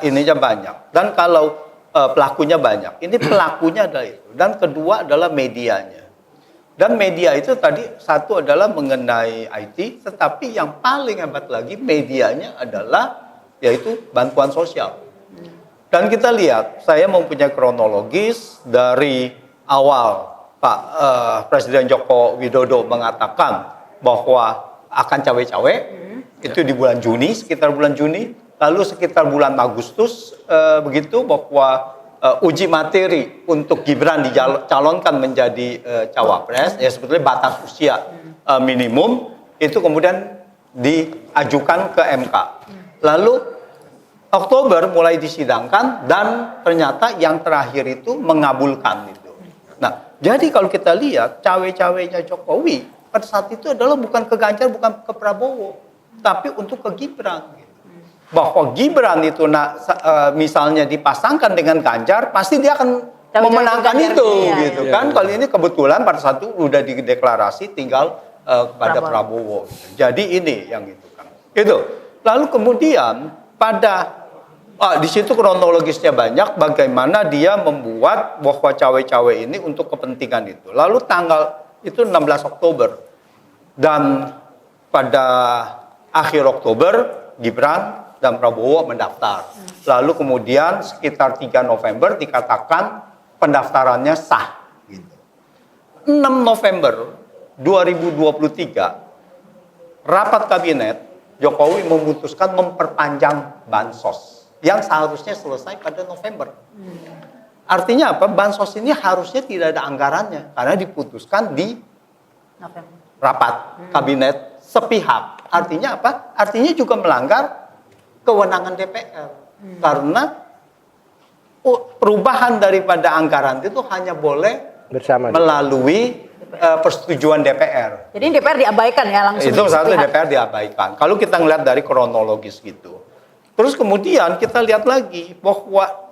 ininya banyak. Dan kalau pelakunya banyak, ini pelakunya adalah itu. Dan kedua adalah medianya. Dan media itu tadi satu adalah mengenai IT, tetapi yang paling hebat lagi medianya adalah yaitu bantuan sosial. Dan kita lihat, saya mempunyai kronologis dari awal Pak Presiden Joko Widodo mengatakan bahwa akan cawe-cawe, itu di bulan Juni, sekitar bulan Juni, lalu sekitar bulan Agustus begitu bahwa uji materi untuk Gibran dicalonkan menjadi cawapres, ya sebetulnya batas usia minimum itu kemudian diajukan ke MK. Lalu Oktober mulai disidangkan dan ternyata yang terakhir itu mengabulkan itu. Nah, jadi kalau kita lihat cawe-cawenya Jokowi pada saat itu adalah bukan ke Ganjar, bukan ke Prabowo, tapi untuk ke Gibran. Bahwa Gibran itu misalnya dipasangkan dengan Ganjar, pasti dia akan memenangkan itu, gitu kan? Kali ini kebetulan pada saat itu udah dideklarasi, tinggal kepada Prabowo. Jadi ini yang itu kan. Itu. Lalu kemudian pada di situ kronologisnya banyak bagaimana dia membuat bahwa cawe-cawe ini untuk kepentingan itu. Lalu tanggal itu 16 Oktober dan pada akhir Oktober Gibran dan Prabowo mendaftar. Lalu kemudian sekitar 3 November dikatakan pendaftarannya sah. 6 November 2023 rapat kabinet Jokowi memutuskan memperpanjang bansos yang seharusnya selesai pada November. Artinya apa? Bansos ini harusnya tidak ada anggarannya karena diputuskan di rapat kabinet sepihak. Artinya apa? Artinya juga melanggar kewenangan DPR. Karena perubahan daripada anggaran itu hanya boleh Bersama melalui persetujuan DPR. Jadi DPR diabaikan ya langsung. Itu satu sepihak. DPR diabaikan. Kalau kita ngeliat dari kronologis gitu. Terus kemudian kita lihat lagi bahwa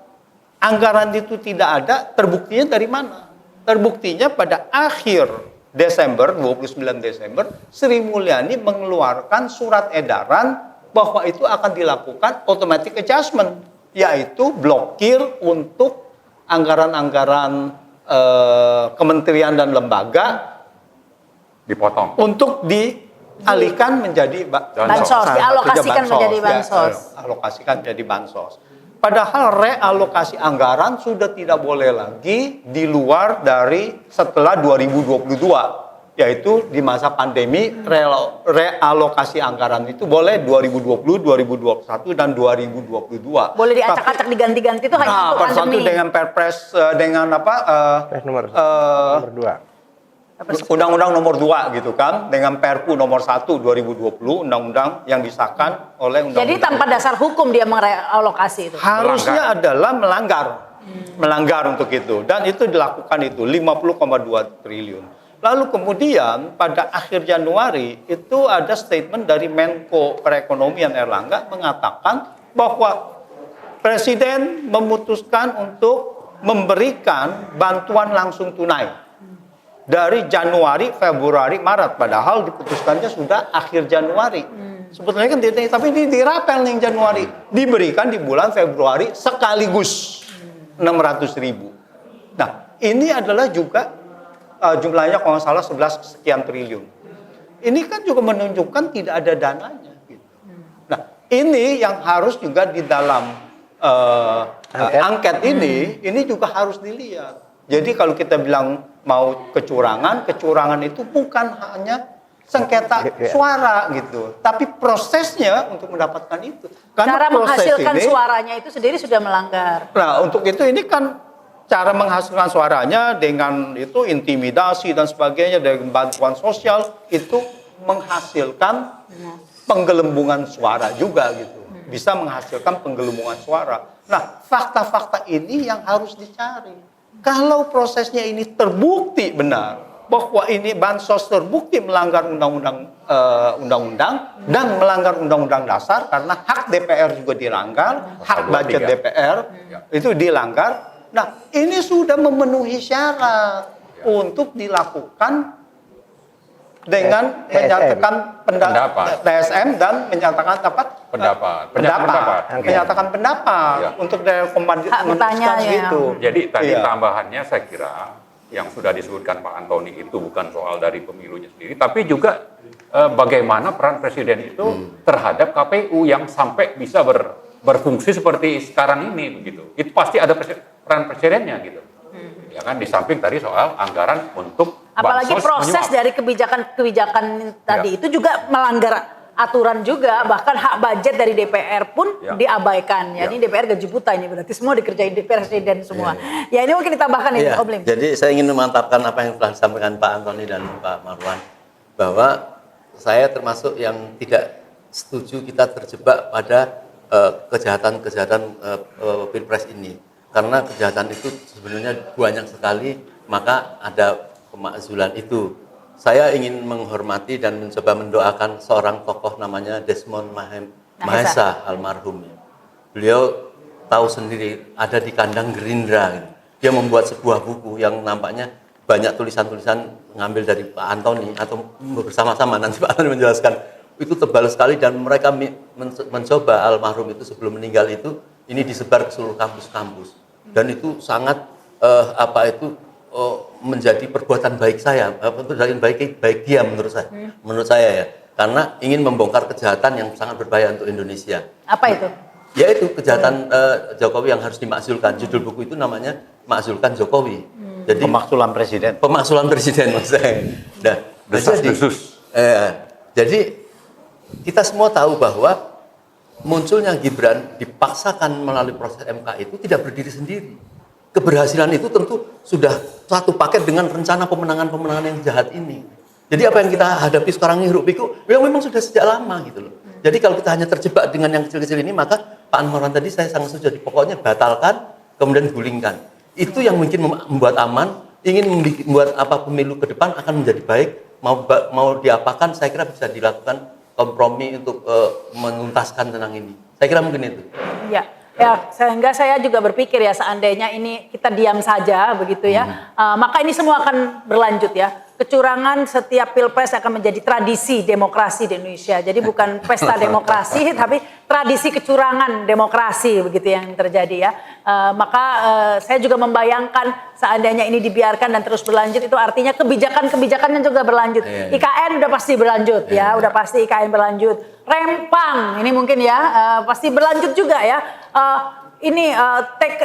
anggaran itu tidak ada, terbuktinya dari mana? Terbuktinya pada akhir Desember, 29 Desember, Sri Mulyani mengeluarkan surat edaran bahwa itu akan dilakukan automatic adjustment, yaitu blokir untuk anggaran-anggaran kementerian dan lembaga Dipotong. untuk dialihkan menjadi Bansos, dialokasikan menjadi bansos. Alokasikan menjadi bansos. Padahal realokasi anggaran sudah tidak boleh lagi di luar dari setelah 2022, yaitu di masa pandemi realokasi anggaran itu boleh 2020, 2021 dan 2022. Boleh diacak-acak diganti-ganti itu hanya untuk persatu pandemi. dengan Perpres dengan apa? nomor 2. Undang-Undang nomor 2 gitu kan, dengan Perpu nomor 1 2020, undang-undang yang disahkan oleh undang-undang. Jadi tanpa dasar hukum dia merealokasi itu. Harusnya adalah melanggar untuk itu, dan itu dilakukan itu 50,2 triliun. Lalu kemudian pada akhir Januari itu ada statement dari Menko Perekonomian Erlangga mengatakan bahwa Presiden memutuskan untuk memberikan bantuan langsung tunai dari Januari, Februari, Maret, padahal diputuskannya sudah akhir Januari. Sebetulnya kan tapi ini dirapel nih Januari, diberikan di bulan Februari sekaligus 600.000. Nah, ini adalah juga jumlahnya kalau nggak salah 11 sekian triliun. Ini kan juga menunjukkan tidak ada dananya. Gitu. Nah, ini yang harus juga di dalam angket ini juga harus dilihat. Jadi kalau kita bilang mau kecurangan itu bukan hanya sengketa suara gitu, tapi prosesnya untuk mendapatkan itu. Karena cara menghasilkan ini, suaranya itu sendiri sudah melanggar. Nah, untuk itu ini kan cara menghasilkan suaranya dengan itu intimidasi dan sebagainya, dengan bantuan sosial itu menghasilkan penggelembungan suara juga gitu. Bisa menghasilkan penggelembungan suara. Nah, fakta-fakta ini yang harus dicari. Kalau prosesnya ini terbukti benar bahwa ini bansos terbukti melanggar undang-undang dan melanggar undang-undang dasar karena hak DPR juga dilanggar, hak budget DPR itu dilanggar. Nah, ini sudah memenuhi syarat untuk dilakukan dengan menyatakan pendapat TSM dan menyatakan menyatakan pendapat untuk memutuskan itu. Jadi tadi tambahannya saya kira yang sudah disebutkan Pak Antoni itu bukan soal dari pemilunya sendiri, tapi juga bagaimana peran Presiden itu terhadap KPU yang sampai bisa berfungsi seperti sekarang ini begitu. Itu pasti ada peran Presidennya gitu. Ya kan, di samping tadi soal anggaran untuk apalagi proses menyuap. dari kebijakan tadi itu juga melanggar aturan juga, bahkan hak budget dari DPR pun diabaikan. Ya, ini DPR gaji buta ini berarti semua dikerjain di Presiden semua. Ya ini mungkin ditambahkan ini Om Lim. Jadi saya ingin memantapkan apa yang telah disampaikan Pak Antoni dan Pak Marwan, bahwa saya termasuk yang tidak setuju kita terjebak pada kejahatan-kejahatan Pilpres ini. Karena kejahatan itu sebenarnya banyak sekali, maka ada pemakzulan itu. Saya ingin menghormati dan mencoba mendoakan seorang tokoh namanya Desmond Mahesa almarhum. Beliau tahu sendiri ada di kandang Gerindra. Dia membuat sebuah buku yang nampaknya banyak tulisan-tulisan ngambil dari Pak Antoni atau bersama-sama, nanti Pak Antoni menjelaskan. Itu tebal sekali dan mereka mencoba almarhum itu sebelum meninggal itu ini disebar ke seluruh kampus-kampus. Dan itu sangat menjadi perbuatan baik saya, perbuatan baik dia menurut saya ya. karena ingin membongkar kejahatan yang sangat berbahaya untuk Indonesia. Apa itu? Yaitu kejahatan Jokowi yang harus dimakzulkan. Judul buku itu namanya Makzulkan Jokowi. Jadi Pemakzulan presiden. pemakzulan presiden maksudnya. Nah, jadi kita semua tahu bahwa munculnya Gibran dipaksakan melalui proses MK itu tidak berdiri sendiri. Keberhasilan itu tentu sudah satu paket dengan rencana pemenangan-pemenangan yang jahat ini. Jadi apa yang kita hadapi sekarang ini hiruk pikuk, yang memang sudah sejak lama gitu loh. Jadi kalau kita hanya terjebak dengan yang kecil-kecil ini, maka Pak Anwarwan tadi saya sangat setuju. Pokoknya batalkan, kemudian gulingkan. Itu yang mungkin membuat aman, ingin membuat apa pemilu ke depan akan menjadi baik. Mau diapakan, saya kira bisa dilakukan kompromi untuk menuntaskan tentang ini. Saya kira mungkin itu. Ya, sehingga saya juga berpikir ya seandainya ini kita diam saja begitu ya, maka ini semua akan berlanjut ya. Kecurangan setiap pilpres akan menjadi tradisi demokrasi di Indonesia. Jadi bukan pesta demokrasi, tapi tradisi kecurangan demokrasi begitu yang terjadi ya. Maka saya juga membayangkan seandainya ini dibiarkan dan terus berlanjut, itu artinya kebijakan-kebijakannya juga berlanjut. IKN udah pasti berlanjut ya, udah pasti IKN berlanjut. Rempang ini mungkin ya pasti berlanjut juga ya. Ini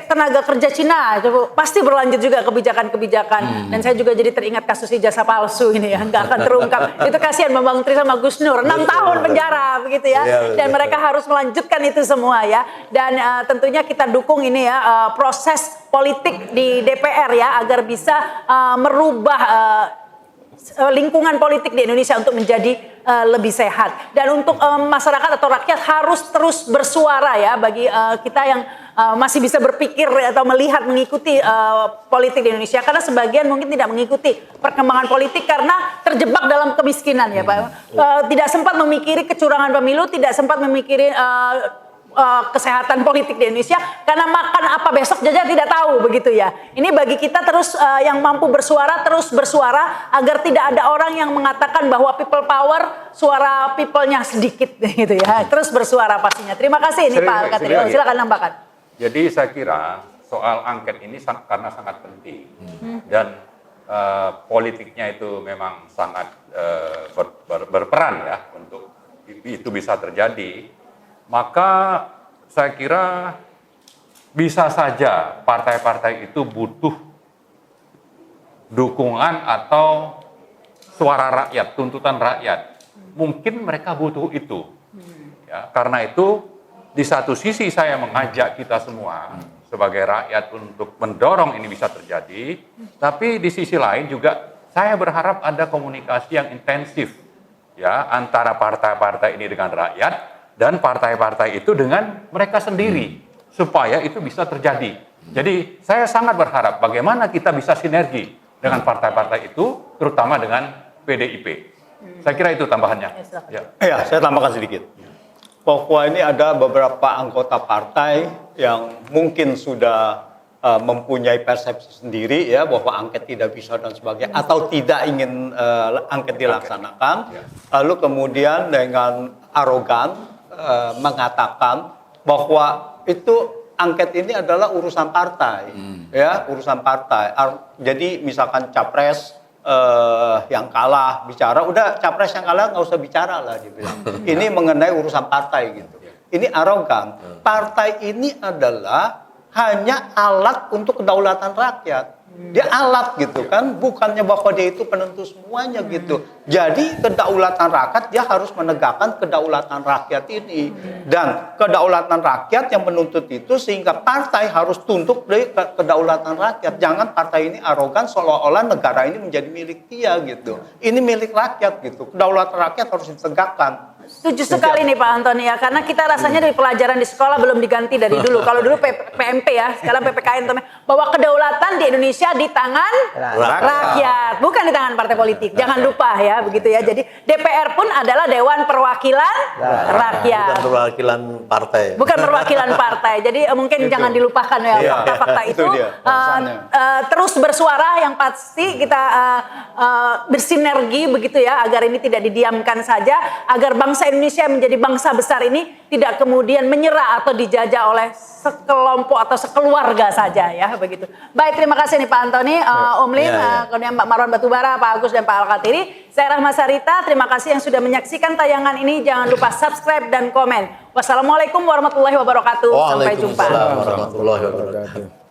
tenaga kerja Cina pasti berlanjut juga kebijakan-kebijakan. Dan saya juga jadi teringat kasus ijazah palsu ini ya, nggak akan terungkap. Itu kasihan Bambang Tri sama Gus Nur, 6 tahun penjara begitu ya. Dan mereka harus melanjutkan itu semua ya. Dan tentunya kita dukung ini ya proses politik di DPR ya, agar bisa merubah lingkungan politik di Indonesia untuk menjadi lebih sehat. Dan untuk masyarakat atau rakyat harus terus bersuara ya, bagi kita yang masih bisa berpikir atau melihat, mengikuti politik di Indonesia. Karena sebagian mungkin tidak mengikuti perkembangan politik karena terjebak dalam kemiskinan ya Pak. Tidak sempat memikiri kecurangan pemilu, tidak sempat memikiri kesehatan politik di Indonesia, karena makan apa besok jajan tidak tahu begitu ya. Ini bagi kita terus yang mampu bersuara, terus bersuara agar tidak ada orang yang mengatakan bahwa people power, suara people-nya sedikit gitu ya. Terus bersuara pastinya. Terima kasih ini Pak Alkatiri. Silakan tambahkan. Jadi saya kira soal angket ini karena sangat penting dan politiknya itu memang sangat berperan ya untuk itu bisa terjadi. Maka saya kira bisa saja partai-partai itu butuh dukungan atau suara rakyat, tuntutan rakyat. Mungkin mereka butuh itu. Ya, karena itu di satu sisi saya mengajak kita semua sebagai rakyat untuk mendorong ini bisa terjadi, tapi di sisi lain juga saya berharap ada komunikasi yang intensif ya antara partai-partai ini dengan rakyat dan partai-partai itu dengan mereka sendiri, supaya itu bisa terjadi. Jadi saya sangat berharap bagaimana kita bisa sinergi dengan partai-partai itu, terutama dengan PDIP. Saya kira itu tambahannya. Ya, saya tambahkan sedikit. Bahwa ini ada beberapa anggota partai yang mungkin sudah mempunyai persepsi sendiri ya bahwa angket tidak bisa dan sebagainya, atau tidak ingin angket dilaksanakan, lalu kemudian dengan arogan mengatakan bahwa itu angket ini adalah urusan partai, ya urusan partai. Jadi misalkan capres yang kalah bicara, udah capres yang kalah nggak usah bicara lah dibilang. Ini mengenai urusan partai gitu. Ini arogan. Partai ini adalah hanya alat untuk kedaulatan rakyat. Dia alat gitu kan, bukannya bahwa dia itu penentu semuanya gitu. Jadi kedaulatan rakyat, dia harus menegakkan kedaulatan rakyat ini. Dan kedaulatan rakyat yang menuntut itu, sehingga partai harus tunduk dari kedaulatan rakyat. Jangan partai ini arogan seolah-olah negara ini menjadi milik dia gitu. Ini milik rakyat gitu. Kedaulatan rakyat harus ditegakkan. Setuju sekali nih Pak Antoni ya, karena kita rasanya dari pelajaran di sekolah belum diganti dari dulu. Kalau dulu PMP ya, sekarang PPKN, bahwa kedaulatan di Indonesia di tangan rakyat, bukan di tangan partai politik. Jangan lupa ya, begitu ya. Jadi DPR pun adalah Dewan Perwakilan Rakyat. Bukan perwakilan partai. Bukan perwakilan partai. Jadi mungkin jangan dilupakan ya fakta-fakta itu. Terus bersuara, yang pasti kita bersinergi begitu ya, agar ini tidak didiamkan saja, agar bangsa bangsa Indonesia menjadi bangsa besar ini tidak kemudian menyerah atau dijajah oleh sekelompok atau sekeluarga saja ya begitu. Baik, terima kasih nih Pak Antoni, Om Lim, kemudian Pak Marwan Batubara, Pak Agus dan Pak Al-Katiri. Saya Rahma Sarita, terima kasih yang sudah menyaksikan tayangan ini. Jangan lupa subscribe dan komen. Wassalamualaikum warahmatullahi wabarakatuh. Sampai jumpa. Waalaikumsalam warahmatullahi wabarakatuh.